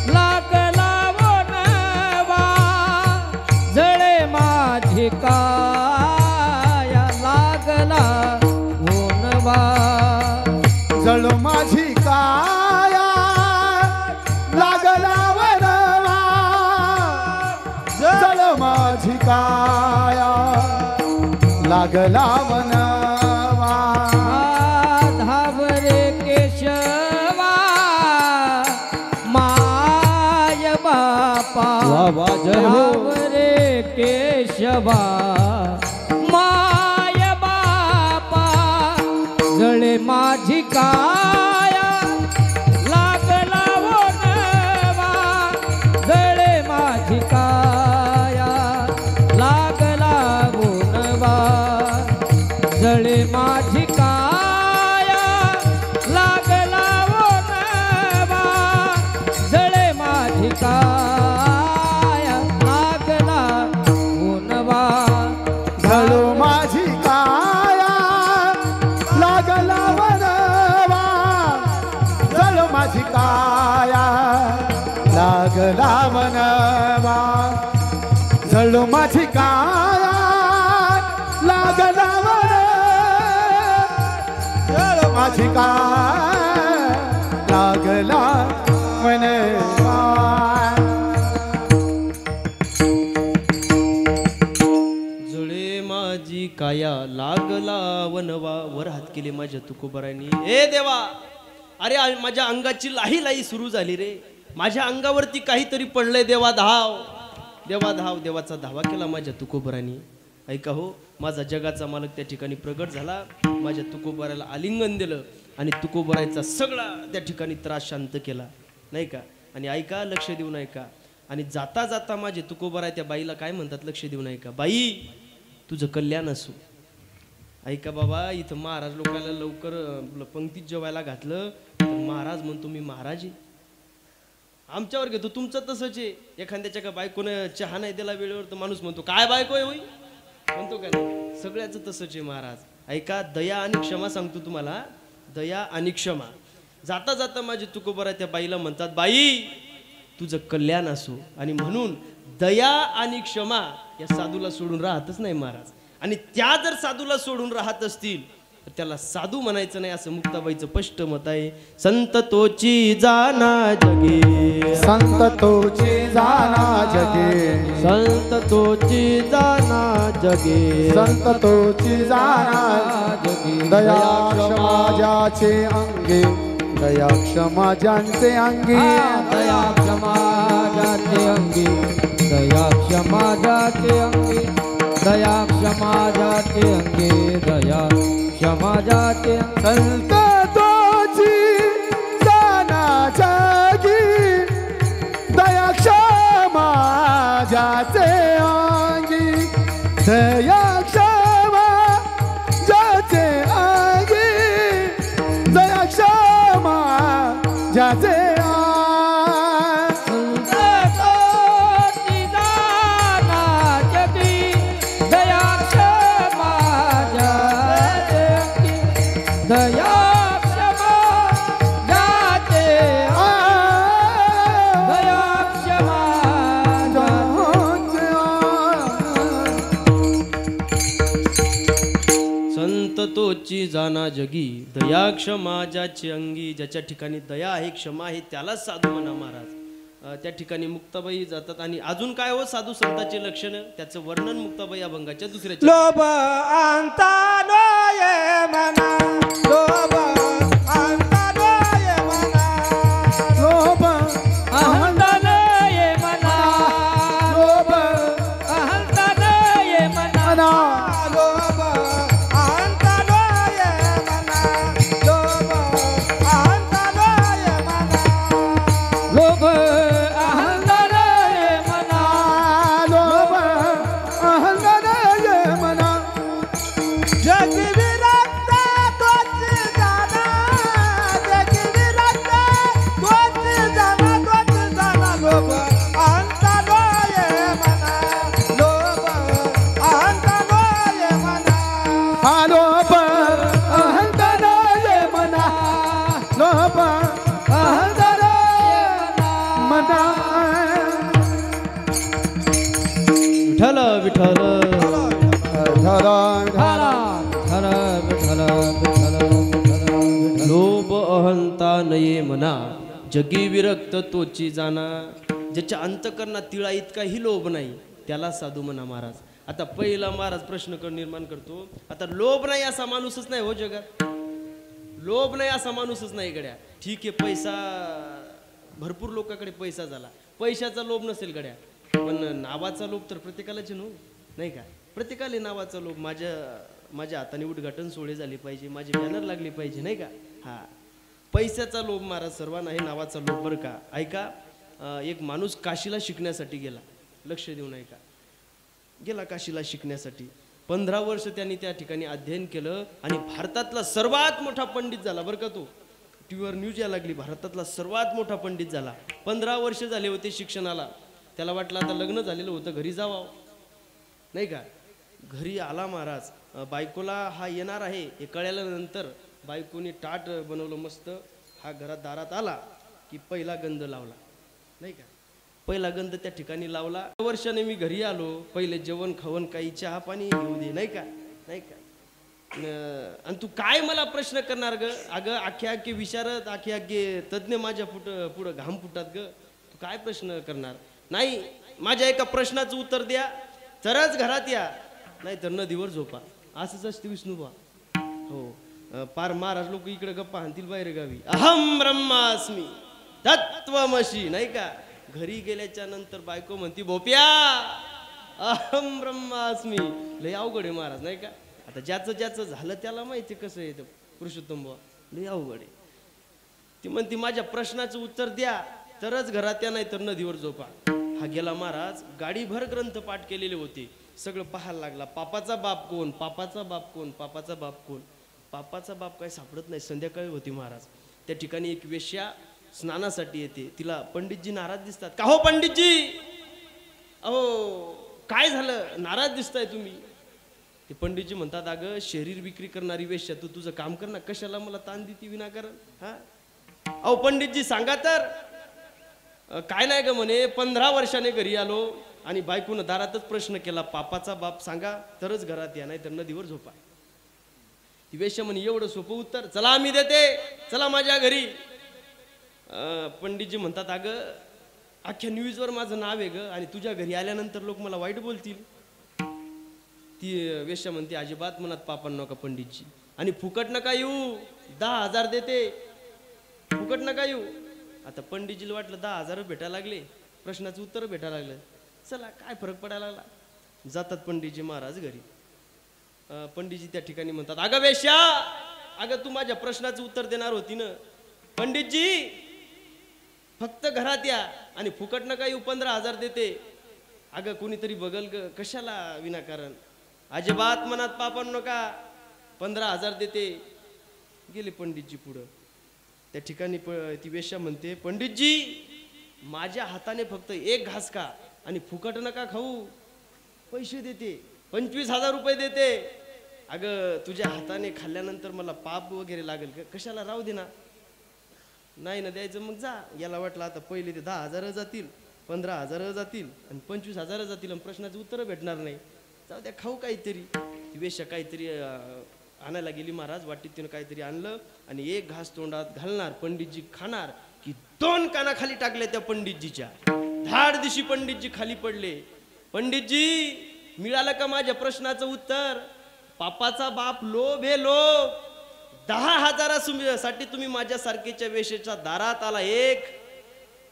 लागला वनवा, जळे माझी काया लागला वनवा, जळो माझी काया लागला वनवा, जळो माझी काया लागला वनवा. धावरे केशवा माय बापा, धावरे केशवा माय बापा, जळे माझी काया लागला वनवा, जळे माझी काया लागला वनवा, जळे माझी काया लागला वनवा, जळे माझी काया लागला वनवा, जळो माझी काया लागला वनवा, जळो माझी काया लागला वनवा, जळो माझी काया लागला वनवा, जळो माझी काया लागला वनवा. जळे माझी काया लागला वनवा. वर हात केले माझ्या तुकोबारांनी. ए देवा, अरे माझ्या अंगाची लाही लाही सुरू झाली रे. माझ्या अंगावरती काहीतरी पडलंय. देवा धाव, देवा धाव. देवाचा धावा केला माझ्या तुकोबारांनी. ऐका हो, माझा जगाचा मालक त्या ठिकाणी प्रगट झाला. माझ्या तुकोबाराला आलिंगन दिलं आणि तुकोबारायचा सगळा त्या ठिकाणी त्रास शांत केला नाही का. आणि ऐका, लक्ष देऊन ऐका. आणि जाता जाता माझे तुकोबाराय त्या बाईला काय म्हणतात, लक्ष देऊन ऐका. बाई, तुझं कल्याण असो. ऐका बाबा, इथं महाराज लोकांना लवकर पंक्तीत जेवायला घातलं तर महाराज म्हणतो मी महाराज आहे. आमच्यावर घेतो, तुमचं तसंच आहे. एखाद्याच्या का बायकोनं चहा नाही दिला वेळेवर तर माणूस म्हणतो काय बायको आहे होई, म्हणतो का नाही. सगळ्याचं तसंच आहे महाराज. ऐका, दया आणि क्षमा सांगतो तुम्हाला, दया आणि क्षमा. जाता जाता माझे तुकोबाराय त्या बाईला म्हणतात, बाई तुझं कल्याण असो. आणि म्हणून दया आणि क्षमा या साधूला सोडून राहतच नाही महाराज. आणि त्या जर साधूला सोडून राहत असतील तर त्याला साधू म्हणायचं नाही, असं मुक्ताबाईचं स्पष्ट मत आहे. संत तोची जाना जगे, संत तोची जाना जगे, संत तोची जाना जगे, संत तोची जाना जगे. दया क्षमा ज्याचे अंगे, दया क्षमा ज्यांचे अंगी, दया क्षमा ज्याचे अंगी, दया क्षमा जाचे अंगी दया क्षमा जाचे अंगी दया क्षमा जाचे संत तोची जाना जागी दया क्षमा जाचे अंगी दया क्षमा जाचे अंगी दया क्षमा जाचे दया क्षमा जाते दया क्षमा संत तोची जाना जगी दया क्षमा ज्याची अंगी ज्याच्या ठिकाणी दया आहे क्षमा आहे त्यालाच साधू म्हणा महाराज त्या ठिकाणी मुक्ताबाई जातात आणि अजून काय हो साधू संतांचे लक्षण त्याचं वर्णन मुक्ताबाई अभंगाच्या दुसऱ्या लोभ अंता नये मना लोभ अंता नये मना लोभ अहंता नये मना लोभ अहंता नये मना लोभ अहंता नये मना लोभ अहंता नये मना लोभ अहंता नये मना लोभ अहंकार मना जग विरक्त तोच जाना जग विरक्त तोच जाना लोभ अंता नये मना लोभ अंता नये मना हा लोभ अहंकार मना लोभ अहंकार मना विठ्ठल लोभ अहंता नये मना जगी विरक्त तोची जाना ज्याच्या अंतकरणात तिळा इतकाही लोभ नाही त्याला साधू म्हणा महाराज आता पहिला महाराज प्रश्न निर्माण करतो आता लोभ नाही असा माणूसच नाही हो जगात लोभ नाही असा माणूसच नाही गड्या ठीक आहे पैसा भरपूर लोकांकडे पैसा झाला पैशाचा लोभ नसेल गड्या पण नावाचा लोभ तर प्रत्येकालाच आहे नाही का प्रत्येकाला नावाचा लोभ माझ्या हाताने उद्घाटन सोहळे झाले पाहिजे माझे बॅनर लागले पाहिजे नाही का हा पैशाचा लोभ महाराज सर्वांना आहे नावाचा लोभ बरं का ऐका एक माणूस काशीला शिकण्यासाठी गेला लक्ष देऊन ऐका गेला काशीला शिकण्यासाठी 15 वर्ष त्यांनी त्या ठिकाणी अध्ययन केलं आणि भारतातला सर्वात मोठा पंडित झाला बरं का तो टीव्हीवर न्यूज यायला लागली भारतातला सर्वात मोठा पंडित झाला 15 वर्ष झाले होते शिक्षणाला त्याला वाटलं आता लग्न झालेलं होतं घरी जावं नाही का घरी आला महाराज बायकोला हा येणार आहे हे कळल्यानंतर बायकोने टाट बनवलं मस्त हा घरात दारात आला की पहिला गंध लावला नाही का पहिला गंध त्या ठिकाणी लावला वर्षाने मी घरी आलो पहिले जेवण खावण काही चहा पाणी घेऊ दे नाही का आणि तू काय मला प्रश्न करणार ग अगं आखे विशारद आखे तज्ञ माझ्या पुढं घाम फुटात ग तू काय प्रश्न करणार नाही माझ्या एका प्रश्नाचं उत्तर द्या तरच घरात या नाही तर नदीवर झोपा असंच असते विष्णुबा हो पार महाराज लोक इकडे गप्पा हाणतील बाहेर गावी अहम ब्रह्मास्मी तत्वमशी नाही का घरी गेल्याच्या नंतर बायको म्हणती भोप्या अहम ब्रह्मास्मी लय अवघड आहे महाराज नाही का आता ज्याचं झालं त्याला माहिती कसं येतं पुरुषोत्तम बुवा लय अवघड आहे ती म्हणती माझ्या प्रश्नाचं उत्तर द्या तरच घरात या नाही तर नदीवर झोपा हा गेला महाराज गाडीभर ग्रंथ पाठ केलेले होते सगळं पाहायला लागला पापाचा बाप कोण पापाचा बाप कोण पापाचा बाप कोण पापाचा बाप काय सापडत नाही संध्याकाळी होती महाराज त्या ठिकाणी एक वेश्या स्नानासाठी येते तिला पंडितजी नाराज दिसतात का हो पंडितजी अहो काय झालं नाराज दिसताय तुम्ही ते पंडितजी म्हणतात अगं शरीर विक्री करणारी वेश्या तू तुझं काम कर ना कशाला मला ताण देती विनाकारण हा अहो पंडितजी सांगा तर काय नाही ग म्हणे 15 वर्षाने घरी आलो आणि बायकोनं दारातच प्रश्न केला पापाचा बाप सांगा तरच घरात या नाही तर नदीवर झोपा ती वेश्या म्हणे एवढं सोपं उत्तर चला आम्ही देते चला माझ्या घरी पंडितजी म्हणतात अगं अख्ख्या न्यूजवर माझं नाव आहे ग आणि तुझ्या घरी आल्यानंतर लोक मला वाईट बोलतील ती वेश्या म्हणते अजिबात मनात पापा नका पंडितजी आणि फुकट नका येऊ 10,000 देते फुकट नका येऊ आता पंडितजीला वाटलं 10,000 भेटायला लागले प्रश्नाचं उत्तर भेटायला लागलं चला काय फरक पडायला लागला. जातात पंडितजी महाराज घरी. पंडितजी त्या ठिकाणी म्हणतात, अगं वेश्या, अगं तू माझ्या प्रश्नाचं उत्तर देणार होती ना. पंडितजी फक्त घरात या आणि फुकट नका येऊ, 15,000 देते. अगं कोणीतरी बघल ग, कशाला विनाकारण. अजिबात मनात पापण नका, 15,000 देते. गेले पंडितजी पुढं. त्या ठिकाणी ती वेश्या म्हणते, पंडितजी माझ्या हाताने फक्त एक घास खा आणि फुकट नका खाऊ, पैसे देते, 25,000 रुपये देते. अगं तुझ्या हाताने खाल्ल्यानंतर मला पाप वगैरे लागेल का, कशाला, राहू दे ना. नाही ना द्यायचं, मग जा. याला वाटलं आता पहिले ते 10,000 जातील, 15,000 जातील आणि 25,000 जातील आणि प्रश्नाचं उत्तर भेटणार नाही. जाऊ द्या, खाऊ काहीतरी. ती वेश्या काहीतरी आणायला गेली महाराज. वाटीत तिनं काहीतरी आणलं आणि एक घास तोंडात घालणार, पंडितजी खाणार की 2 काना खाली टाकल्या त्या पंडितजीच्या. धाड दिशी पंडितजी खाली पडले. पंडितजी मिळालं का माझ्या प्रश्नाचं उत्तर? पापाचा बाप लोभ हे लोभ. 10,000 साठी तुम्ही माझ्यासारखेच्या वेशेच्या दारात आला 1,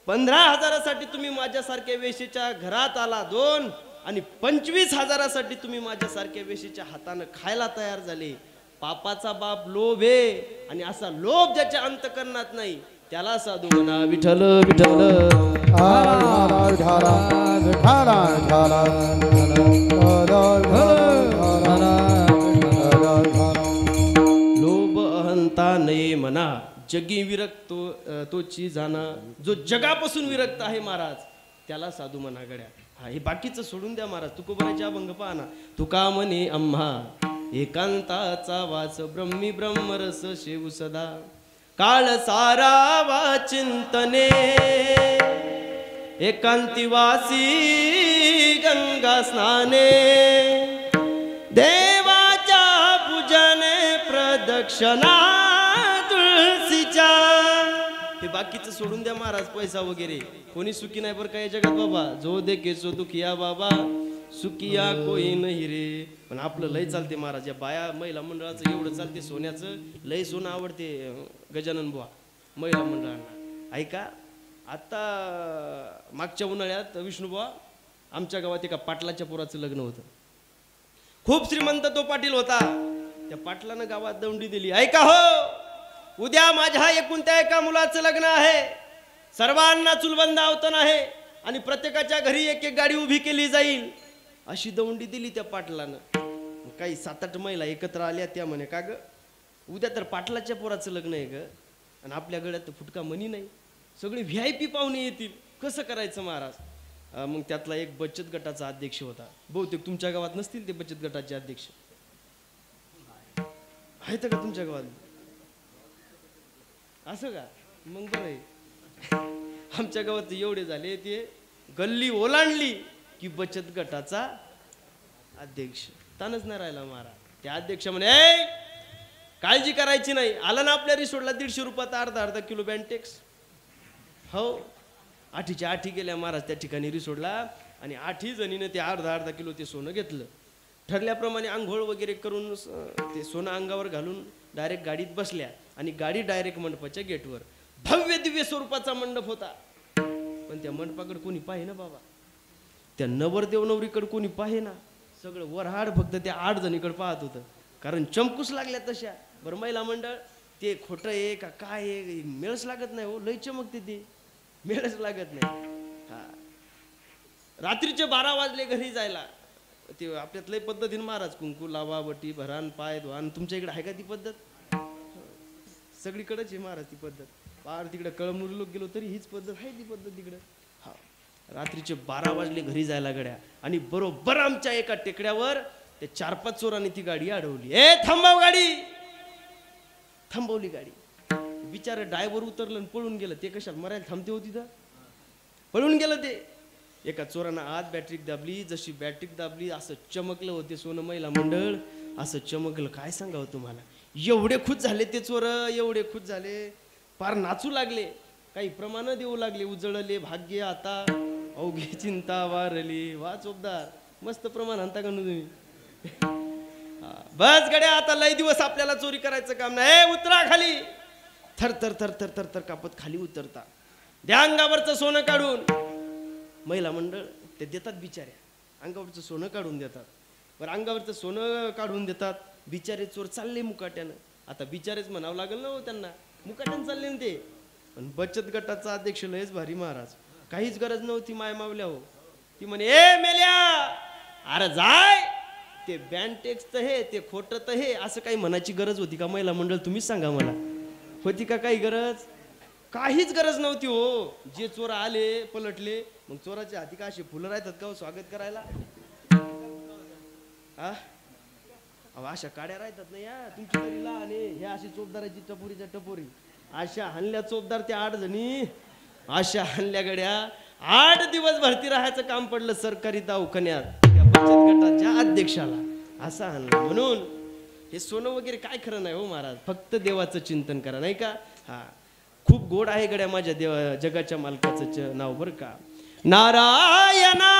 15,000 साठी तुम्ही माझ्यासारख्या वेशेच्या घरात आला 2 आणि 25,000 साठी तुम्ही माझ्यासारख्या वेशेच्या हातानं खायला तयार झाले. पापाचा बाप लोभ आहे आणि असा लोभ ज्याच्या अंतकरणात नाही त्याला साधू म्हणा. विठ्ठल विठ्ठल लोभ अहंता नये मना, जगी विरक्त तोची जाना. जो जगापासून विरक्त आहे महाराज त्याला साधू म्हणा गड्या. हा, हे बाकीचं सोडून द्या महाराज. तुकोबराचे अभंग पाहा ना. तुका म्हणे आम्हा एकांताचा वास, ब्रह्मी ब्रह्मरस शेव सदा. काळ सारावा चिंतने एकांतिवासी गंगा स्नाने. देवाच्या पूजने प्रदक्षिणा तुळशीच्या. हे बाकीचं सोडून द्या महाराज. पैसा वगैरे कोणी सुखी नाही बरं काय जगात बाबा. जो देखे सो दुखिया बाबा, सुखिया कोई नाही रे. पण आपलं लय चालते महाराज. या बाया महिला मंडळाचं एवढं चालते. सोन्याचं लय सोनं आवडते गजानन बुवा महिला मंडळांना. ऐका, आता मागच्या उन्हाळ्यात विष्णुबुवा आमच्या गावात एका पाटलाच्या पोराचं लग्न होतं. खूप श्रीमंत तो पाटील होता. त्या पाटलानं गावात दौंडी दिली. ऐका हो, उद्या माझ्या एकुलत्या एका मुलाचं लग्न आहे. सर्वांना चुलबंद आवतन आहे आणि प्रत्येकाच्या घरी एक एक गाडी उभी केली जाईल अशी दौंडी दिली त्या पाटलानं. काही 7-8 महिला एकत्र आल्या. त्या म्हणे, का ग उद्या तर पाटलाच्या पोराचं लग्न आहे ग आणि आपल्या गळ्यात फुटका मनी नाही, सगळे VIP पाहुणे येतील, कसं करायचं महाराज. मग त्यातला एक बचत गटाचा अध्यक्ष होता. बहुतेक तुमच्या गावात नसतील ते बचत गटाचे अध्यक्ष, आहेत का तुमच्या गावात? असं का? मग बरं आहे. आमच्या गावात एवढे झाले, ते गल्ली ओलांडली की बचत गटाचा अध्यक्ष. तानच नाही राहिला महाराज. त्या अध्यक्ष म्हणे, काळजी करायची नाही. आला ना आपल्या रिसोर्टला 150 रुपयात अर्धा किलो बँटेक्स. हो, 8च्या 8 गेल्या महाराज त्या ठिकाणी रिसोर्टला आणि 8 जणीनं ते अर्धा किलो ते सोनं घेतलं. ठरल्याप्रमाणे आंघोळ वगैरे करून ते सोनं अंगावर घालून डायरेक्ट गाडीत बसल्या आणि गाडी डायरेक्ट मंडपाच्या गेटवर. भव्य दिव्य स्वरूपाचा मंडप होता. पण त्या मंडपाकडे कोणी पाहे ना बाबा. त्या नवरदेव नवरीकडे कोणी पाहे ना. सगळं वरहाड फक्त त्या 8 जणीकडे पाहत होतं, कारण चमकूस लागल्या तशा. बरं महिला मंडळ ते खोटं आहे का काय आहे, मेळच लागत नाही हो. लय चमकते ते, मेळच लागत नाही. हा, रात्रीचे 12 वाजले घरी जायला. ते आपल्यात लय पद्धतीने महाराज कुंकू लावा, वटी भरान, पाय धुवान. तुमच्या इकडे आहे का ती पद्धत? सगळीकडेच आहे महाराज ती पद्धत. बाहेर तिकडे कळमनुर लोक गेलो तरी हीच पद्धत आहे ती पद्धत तिकडे. हा, रात्रीचे 12 वाजले घरी जायला गड्या आणि बरोबर आमच्या एका टेकड्यावर ते 4-5 चोरांनी ती गाडी अडवली. थांबव गाडी. थांबवली गाडी. बिचारा ड्रायव्हर उतरलं आणि पळून गेलं. ते कशाला मरायला थांबते होती तर पळून गेलं ते. एका चोरानं आत बॅटरी दाबली. जशी बॅटरी दाबली असं चमकलं होते सोनं. महिला मंडळ असं चमकलं काय सांगावं तुम्हाला. एवढे खुश झाले ते चोर, एवढे खुश झाले, पार नाचू लागले. काही प्रमाण देऊ लागले. उजळले भाग्य आता अवघी चिंता वारली. वा चोपदार, मस्त प्रमाण आणता का तुम्ही. बस गड्या, आता लय दिवस आपल्याला चोरी करायचं काम नाही. उतरा खाली. थर थर थर थर थर थर कापत खाली उतरता. द्या अंगावरचं सोनं काढून. महिला मंडळ ते देतात बिचाऱ्या, अंगावरचं सोनं काढून देतात. बरं अंगावरचं सोनं काढून देतात, बिचारे चोर चालले मुकाट्यानं. आता बिचारेच म्हणावं लागेल ना हो त्यांना, मुकाट्यानं चालले ना ते. पण बचत गटाचा अध्यक्ष लयच भारी महाराज, काहीच गरज नव्हती माय मावल्या हो. ती म्हणे ए मेल्या अरे जाय, ते बँड टॅक्स तर हे ते खोटं तर हे, असं काही म्हणायची गरज होती का महिला मंडळ? तुम्हीच सांगा मला, होती का काही गरज? काहीच गरज नव्हती हो. जे चोर आले पलटले, मग चोराच्या हाती का असे फुलं राहतात का स्वागत करायला? अशा काड्या राहतात ना या तुमची तरी लहान आहे, ह्या अशी चोपदाराची टपोरीच्या टपोरी अशा हल्ल्या चोपदार त्या 8 जणी अशा हल्ल्या गड्या. 8 दिवस भरती राहायचं काम पडलं सरकारी दवाखान्यात त्या बचत गटाच्या अध्यक्षाला, असा हल्ला. म्हणून हे सोनं वगैरे काय खरं नाही हो महाराज, फक्त देवाचं चिंतन करा नाही का. हा खूप गोड आहे गड्या माझ्या देवा जगाच्या मालकाचं नाव बरं का. नारायणा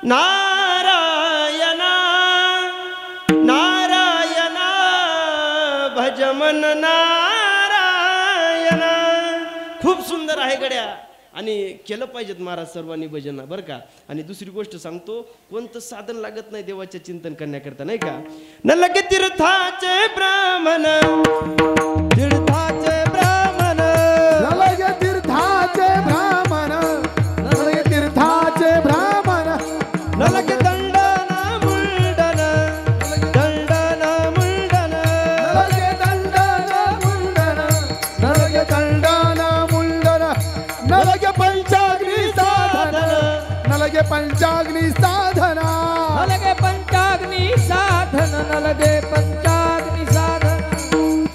नारायणा नारायणा भजमन नारायणा. खूप सुंदर आहे गड्या आणि केलं पाहिजेत महाराज सर्वांनी भजन बरं का. आणि दुसरी गोष्ट सांगतो, कोणतं साधन लागत नाही देवाचे चिंतन करण्याकरता नाही का. न लगे तीर्थाचे ब्राह्मण, तीर्थाचे ब्राह्मण, न लगे तीर्थाचे ब्राह्मण, न लगे तीर्थाचे ब्राह्मण, न लगे दंडन मुंडन, दंडन मुंडन, न लगे दंडन मुंडन, न लगे दंडन मुंडन, न लगे पंचाग्नी साधन, न लगे पंचाग्नी साधना, न लगे पंचाग्नी साधन, न लगे पंचाग्नी साधन.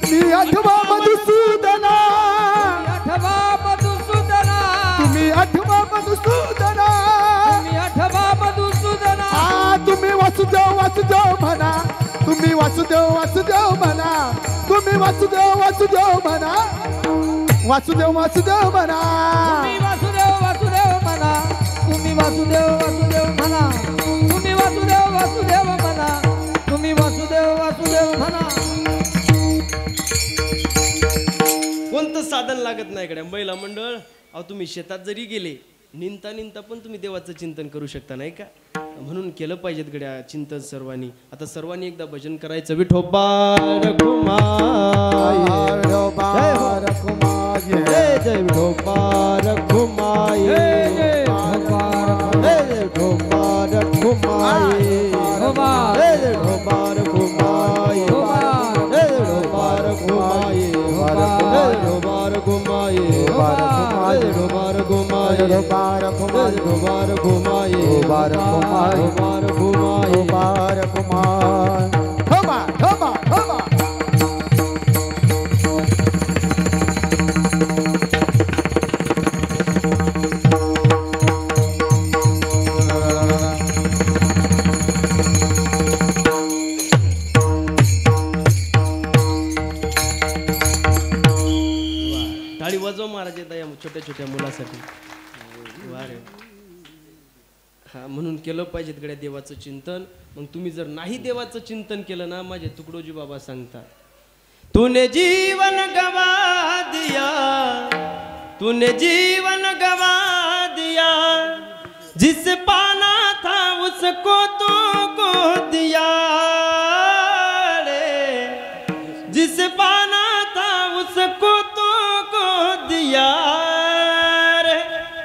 मी आठवा मधुसूदना, आठवा मधुसूदना, तुम्ही आठवा मधुसूदना, तुम्ही आठवा मधुसूदना. तुम्ही वासुदेव वासुदेव म्हणा, तुम्ही वासुदेव वासुदेव म्हणा, तुम्ही वासुदेव वासुदेव म्हणा, वासुदेव वासुदेव म्हणा, तुम्ही वासुदेव वासुदेव म्हणा, तुम्ही वासुदेव वासुदेव म्हणा, तुम्ही वासुदेव वासुदेव म्हणा, तुम्ही वासुदेव वासुदेव म्हणा. कोणतं साधन लागत नाही कडे महिला मंडळ. अहो तुम्ही शेतात जरी गेले निंता निंता पण तुम्ही देवाचं चिंतन करू शकता नाही का. म्हणून केलं पाहिजेत गड्या चिंतन सर्वांनी. आता सर्वांनी एकदा भजन करायचं. विठोबा रखुमाई जय जय विठोबा रखुमाई, जय जय विठोबा रखुमाई, जय जय विठोबा रखुमाई, जय विठोबा रखुमाई, जय विठोबा रखुमाई, जय विठोबा रखुमाई, जय विठोबा रखुमाई, टाळी वाजव महाराज येता या छोट्या छोट्या मुलासाठी. वारे हा म्हणून केलं पाहिजेत गड्या देवाचं चिंतन. मग तुम्ही जर नाही देवाचं चिंतन केलं ना, माझे तुकडोजी बाबा सांगतात, तूने जीवन गवा दिया, तूने जीवन गवा दिया, जिस पाना था उसको तुमको दिया रे, जिस पाना था उसको तुमको दिया रे.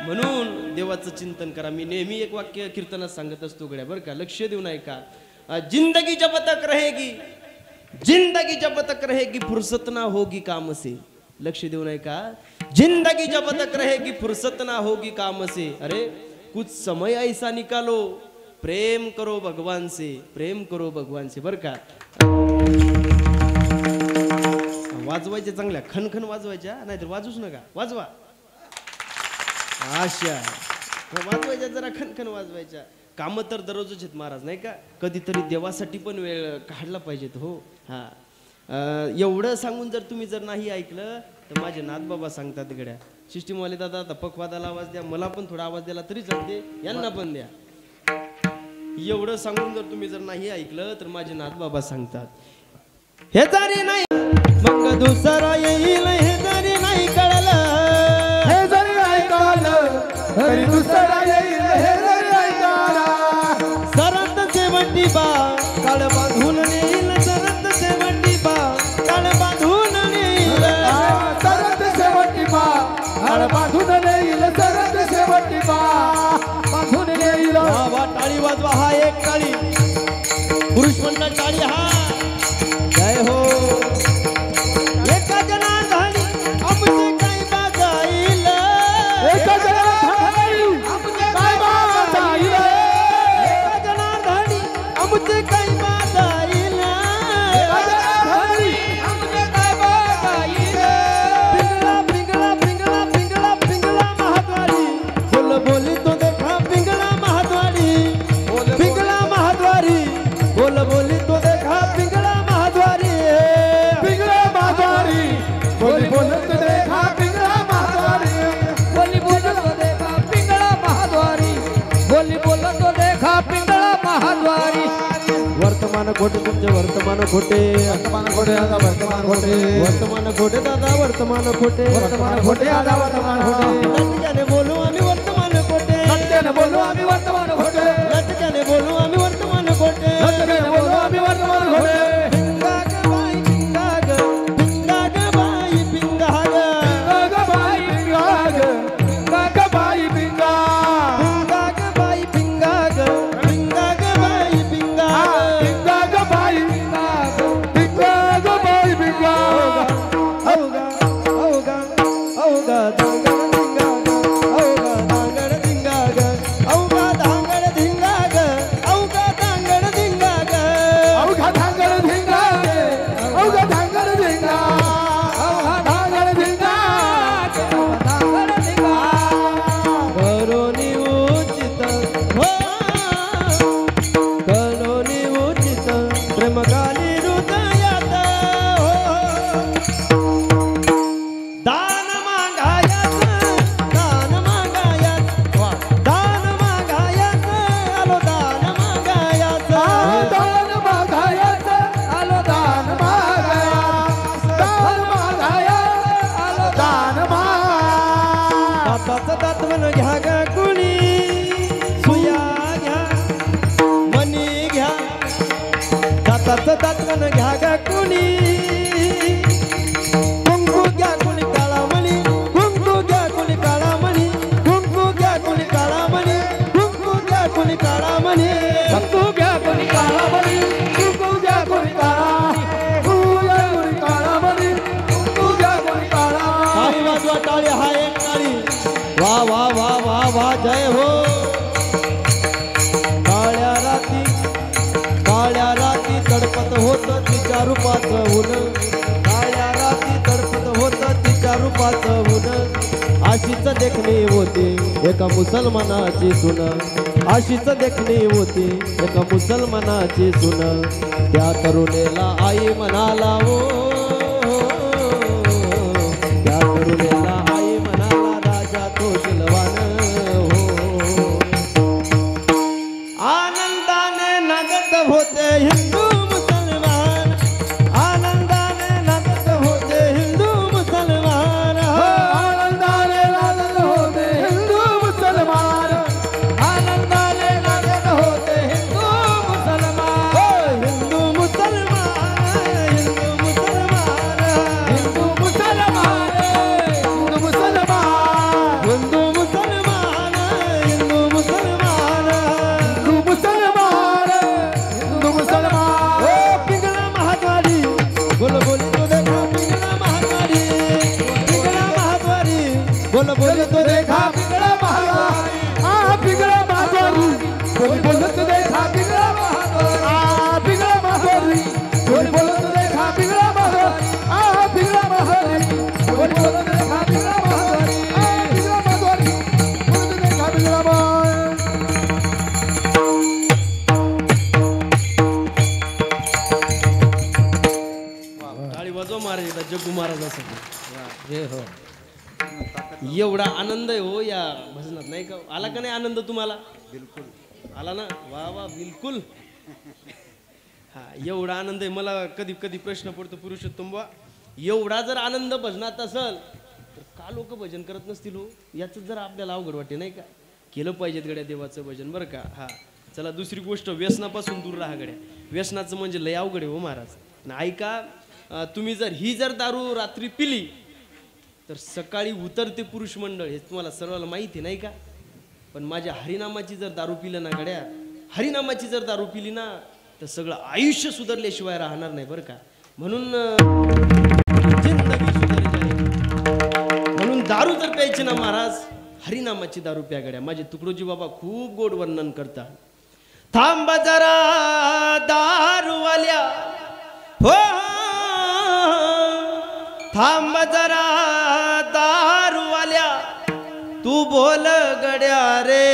म्हणून देवाचं चिंतन करा. मी नेहमी एक वाक्य कीर्तनात सांगत असतो गड्या बरं का, लक्ष देऊ नये का. जिंदगी जब तक रहेगी, जिंदगी जब तक रहेगी फुर्सत ना होगी काम से. लक्ष देऊ नये का. जिंदगी जब तक रहेगी फुर्सत ना होगी काम से. अरे कुछ समय ऐसा निकालो, प्रेम करो भगवान से, प्रेम करो भगवान से. बरं का वाजवायचे चांगल्या खनखन वाजवायच्या, नाहीतर वाजूच नका. वाजवा अशा वाजवायच्या, जरा खनखन वाजवायच्या. कामं तर दररोजच आहेत महाराज नाही का. कधीतरी देवासाठी पण वेळ काढला पाहिजेत हो. हा एवढं सांगून जर तुम्ही जर नाही ऐकलं तर माझे नाथबाबा सांगतात गड्या, सिस्टीमवाले दादा आता पकवादाला आवाज द्या, मला पण थोडा आवाज द्याला तरी चालते, यांना पण द्या. एवढं सांगून जर तुम्ही जर नाही ऐकलं तर माझे नाथबाबा सांगतात, हे जरी नाही मग दुसरा येईल, हे जरी नाही कळलं, हे जरी नाही कळलं तरी दुसरा येईल, शेवटी बा काळ बांधून नेईल सरत शेवटी बा काळ बांधून नेईल सरत शेवटी बा काळ बांधून नेईल सरत शेवटी बा बांधून नेईल वा टाळी वाजवा हा एक टाळी पुरुष मंडळ टाळी हा जय हो एका जनार्दनी आमचे काय बाजाईल एका जनार्दनी आमचे काय बाजाईल एका जनार्दनी आमचे काय बाजाईल एका जनार्दनी आमचे काय बाजाईल पिंगळा पिंगळा पिंगळा पिंगळा पिंगळा महाद्वारी बोल बोली तो देखा पिंगळा महाद्वारी पिंगळा महाद्वारी बोल बोली तो देखा पिंगळा महाद्वारी पिंगळा महाद्वारी बोली बोलत देखा पिंगळा महाद्वारी बोली बोलत देखा पिंगळा महाद्वारी बोली बोलत देखा पिंगळा महाद्वारी वर्तमान खोटे तुमचे वर्तमान खोटे वर्तमान खोटे आता वर्तमान खोटे वर्तमान खोटे दादा वर्तमान खोटे वर्तमान खोटे आता वर्तमान खोटे लटक्याने बोलू आम्ही वर्तमान खोटे सत्याने बोलू आम्ही वर्तमान खोटे लटक्याने बोलू आम्ही वर्तमान खोटे सत्याने बोलू आम्ही वर्तमान खोटे पिंगाग बाई पिंगाग पिंगाग बाई पिंगाग पिंगाग बाई पिंगाग पिंगाग बाई पिंगा पिंगाग बाई पिंगाग पिंगाग बाई पिंगाग पिंगाग बाई पिंगाग पिंगाग बाई पिंगा औगा औगा औगा दांगड धिंगाग औगा दांगड धिंगाग औगा दांगड धिंगाग औगा दांगड धिंगाग अवघा धांगड धिंगा अवघा धांगड धिंगा अवघा धांगड धिंगा धांगड धिंगा करोनी उचित हो करोनी उचित प्रेमकाली हृदयात हो दान मागायात दान मागायात दान मागायात आलो दान मागायात दान मागायाच आलो दान मागाया दान मागाया आलो दान मा दाताचं दातवण घ्या ग कुणी सुया घ्या मनी घ्या दाताचं दातवण घ्या ग कुणी कुंकू घ्या कुणी काळा मणी कुंकू घ्या कुणी काळा मणी कुंकू घ्या कुणी काळा मणी कुंकू घ्या कुणी काळा मणी तू घ्या कोणी काळा बरी तू घ्या कोणी काळा तू घ्या कोणी काळा बरी तू घ्या कोणी काळा टाळी वाजवा टाळी हा एक टाळी वा वा वा वा वा जय हो काळ्या राती तडपत होत तिच्या रूपाचं ऊन काळ्या राती तडपत होत तिच्या रूपाचं ऊन आशीच देखणी होती एका मुसलमानाची सुन आशीच देखणी होती एका मुसलमानाची सुन त्या तरुणीला आई म्हणाला ओ त्या तरुणीला आई म्हणाला राजा तो शिलवान हो आनंदाने नागत होते हिंदू मुसलमान आनंदाने नागत होते हिंदू मुसलमान आनंदाने लागत होते हिंदू मुसलमान आनंदाने लागत होते हिंदू मुसलमान हिंदू मुसलमान हिंदू मुसलमान हिंदू मुसलमान हिंदू मुसलमान हिंदू मुसलमान हिंदू मुसलमान हिंदू मुसलमान हिंदू मुसलमान ओ पिंगळा महाद्वारी बोल बोली तो देखा पिंगळा महाद्वारी पिंगळा महाद्वारी बोल बोली तो देखा पिंगळा महाद्वारी आ पिंगळा महाद्वारी कोणी बोलत देखा पिंगळा महाद्वारी आ पिंगळा महाद्वारी कोणी बोलत देखा पिंगळा महाद्वारी आ पिंगळा महाद्वारी कोणी बोलत देखा पिंगळा महाद्वारी आ पिंगळा महाद्वारी बोलत देखा पिंगळा महाद्वारी टाळी वाजव महाराज एकदा जग्गू महाराजासाठी जय हो एवढा आनंद आहे हो या भजनात नाही का आला का नाही आनंद तुम्हाला बिलकुल आला ना वा वा बिलकुल हा एवढा आनंद आहे मला कधी कधी प्रश्न पडतो पुरुषोत्तम बा एवढा जर आनंद भजनात असेल तर का लोक भजन करत नसतील हो याच जर आपल्याला अवघड वाटते नाही का केलं पाहिजेत गड्या देवाचं भजन बरं का हा चला दुसरी गोष्ट, व्यसनापासून दूर राहा गड्या. व्यसनाचं म्हणजे लय अवघड आहे हो महाराज. आणि ऐका, तुम्ही जर दारू रात्री पिली तर सकाळी उतरते पुरुष मंडळ, हे तुम्हाला सर्वांना माहिती नाही का? पण माझ्या हरिनामाची जर दारू पिलं ना गड्या, हरिनामाची जर दारू पिली ना तर सगळं आयुष्य सुधारल्याशिवाय राहणार नाही बरं का. म्हणून जिंदगी सुधारली आहे. म्हणून दारू जर प्यायची ना महाराज, हरिनामाची दारू प्या गड्या. माझे तुकडोजी बाबा खूप गोड वर्णन करतात. थांब जरा दारूवाल्या, हो थांब जरा दारूवाल्या, तू बोल गड्या रे,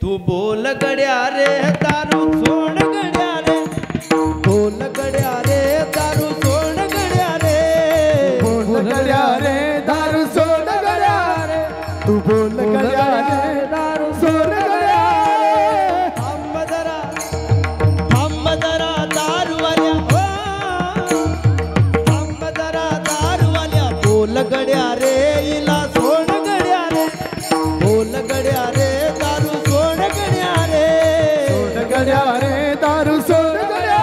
तू बोल गड्या रे, दारू सोड गड्या रे, बोल गड्या रे, दारू सोड गड्या रे, बोल गड्या रे दारू सोड गड्या रे, तू बोल गड्या रे दारू सोड गड्या. थांब जरा दारूवाल्या, हो थांब जरा दारूवाल्या, बोल गड्या रे, इला सोड गड्या रे, बोल गड्या रे, दारू सोड गड्या रे, सोड गड्या रे दारू सोड गड्या,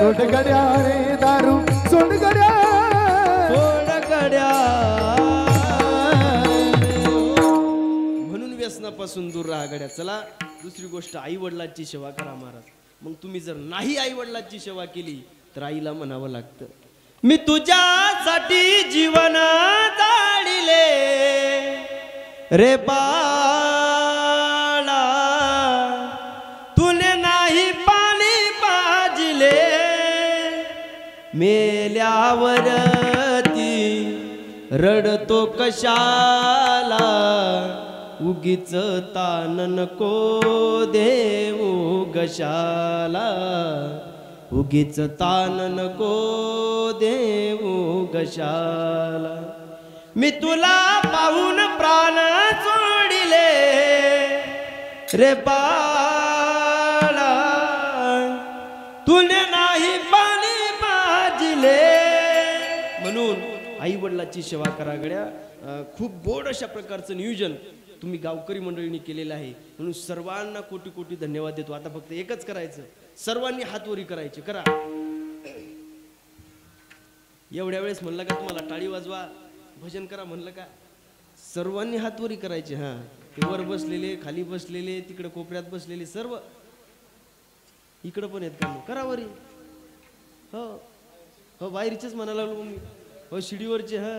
सोड गड्या रे दारू सोड गड्या, सोड गड्या. म्हणून व्यसनापासून दूर राहा गड्या. चला दुसरी गोष्ट, आई वडिलांची सेवा करा महाराज. मग तुम्ही जर नाही आई वडिलांची सेवा केली तर आईला म्हणावं लागतं, मी तुझ्यासाठी जीवन जाळिले रे बाळा, तुने नाही पाणी पाजिले, मेल्यावर ती रडतो कशाला, उगीच तान नको देऊ गशाला, उगीच तान नको देऊ गशाला, मी तुला पाहून प्राण सोडिले रे बाळा, तुने नाही पाणी पाजिले. म्हणून आई वडिलाची सेवा करा गड्या. खूप गोड अशा प्रकारचं नियोजन तुम्ही गावकरी मंडळींनी केलेलं आहे. म्हणून सर्वांना कोटी कोटी धन्यवाद देतो. आता फक्त एकच करायचं, सर्वांनी हातवरी करायची. करा. एवढ्या वेळेस म्हणलं का तुम्हाला टाळी वाजवा, भजन करा म्हणलं का? सर्वांनी हातवरी करायचे. हा, ते वर बसलेले, खाली बसलेले, तिकडे कोपऱ्यात बसलेले सर्व, इकडं पण आहेत का? करा वरी. हो हो, बाहेरचेच म्हणायला लागलो मी. हो, शिडीवरचे. हा,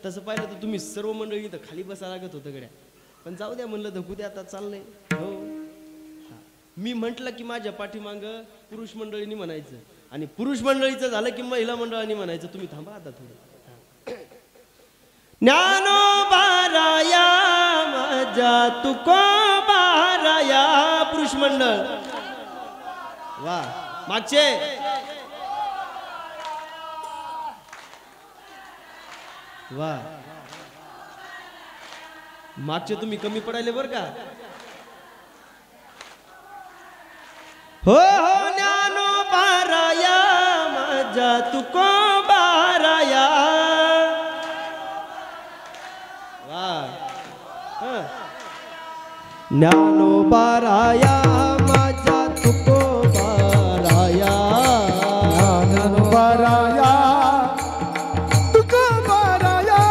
तसं पाहिलं तर तुम्ही सर्व मंडळी तर खाली बसा लागत होतं गड्या. पण जाऊ द्या म्हणलं, धकू द्या, आता चाललंय. हो, मी म्हटलं की माझ्या पाठीमाग पुरुष मंडळींनी म्हणायचं, आणि पुरुष मंडळीचं झालं की महिला मंडळांनी म्हणायचं. तुम्ही थांबा आता थोडं. ज्ञानोबाराया माझ्या तुकोबाराया, पुरुष मंडळ. वा, मागचे. वा, मागचे तुम्ही कमी पडायले बर का. हो हो, ज्ञानोबाराया माझ्या तुकोबाराया. वा, ज्ञानोबाराया माझ्या तुकोबाराया, ज्ञानोबाराया तुकोबाराया,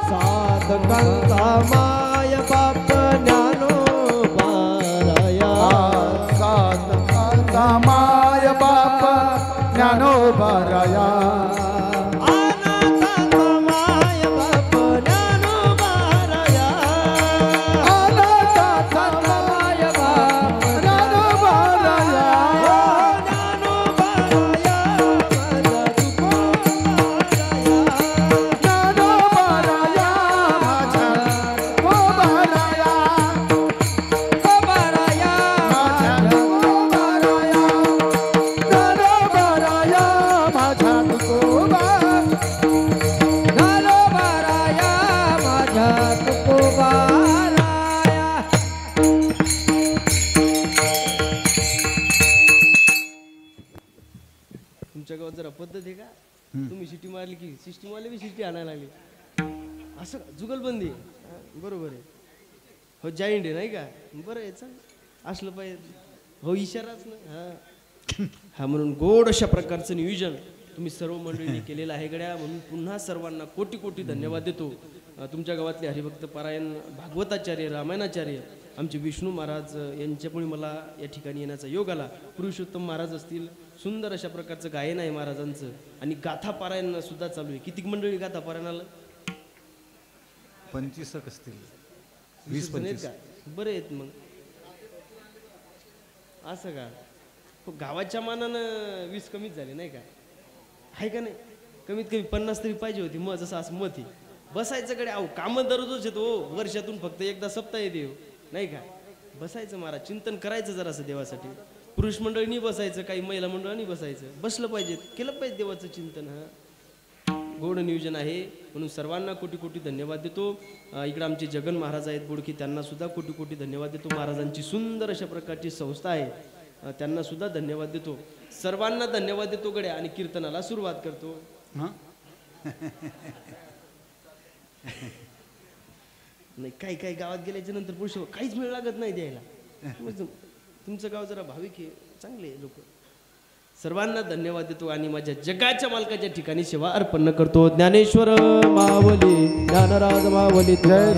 साधकांचा माय बाप ज्ञानोबाराया, साधकांचा माय बाप ज्ञानोबाराया, अनाथांचा माय बाप ज्ञानोबाराया, अनाथांचा माय बाप ज्ञानोबाराया, ज्ञानोबाराया माझ्या ज्ञानोबाराया माझ्या तुकोबाराया, तुकोबाराया माझ्या तुकोबाराया, ज्ञानोबाराया माझ्या तुकोबाराया. ज्ञानोबाराया माझ्या तुकोबाराया. तुमच्या गावात जरा पद्धत आहे का? तुम्ही शिटी मारली की सिस्टीम वाले बी शिटी आणायला लागली. असं जुगलबंदी. हा, बरोबर आहे. हो जाईंट आहे नाही का बरं आहे चांगलं असलं पाहिजे हो इशाराच ना हा हा म्हणून गोड अशा प्रकारचं नियोजन तुम्ही सर्व मंडळींनी केलेलं आहे गड्या म्हणून पुन्हा सर्वांना कोटी कोटी धन्यवाद देतो तुमच्या गावातले हरिभक्त पारायण भागवताचार्य रामायणाचार्य आमचे विष्णू महाराज यांच्यामुळे मला या ठिकाणी येण्याचा योग आला पुरुषोत्तम महाराज असतील सुंदर अशा प्रकारचं गायन आहे महाराजांचं आणि गाथा पारायण सुद्धा चालू आहे किती मंडळी गाथा पारायणाला 25 असतील 20-25 का बरे आहेत मग असं का हो गावाच्या मानानं 20 कमीच झाले नाही का आहे का नाही कमीत कमी 50 तरी पाहिजे होती मग जसं असं मत आहे बसायचं कडे अहो कामं दररोजच येतो वर्षातून फक्त एकदा सप्ताह येते नाही का बसायचं महाराज चिंतन करायचं जरासं देवासाठी पुरुष मंडळींनी बसायचं काही महिला मंडळांनी बसायचं बसलं पाहिजे केलं पाहिजे देवाचं चिंतन हा गोड नियोजन आहे म्हणून सर्वांना कोटी कोटी धन्यवाद देतो इकडे आमचे जगन महाराज आहेत बोडकी त्यांना सुद्धा कोटी कोटी धन्यवाद देतो महाराजांची सुंदर अशा प्रकारची संस्था आहे त्यांना सुद्धा धन्यवाद देतो सर्वांना धन्यवाद देतो गड्या आणि कीर्तनाला सुरुवात करतो नाही काही काही गावात गेल्याच्या नंतर पुरुष काहीच मिळ लागत नाही द्यायला तुमचं गाव जरा भाविक आहे चांगले लोक सर्वांना धन्यवाद देतो आणि माझ्या जगाच्या मालकाच्या ठिकाणी सेवा अर्पण करतो ज्ञानेश्वर मावली ज्ञानराज मावली जय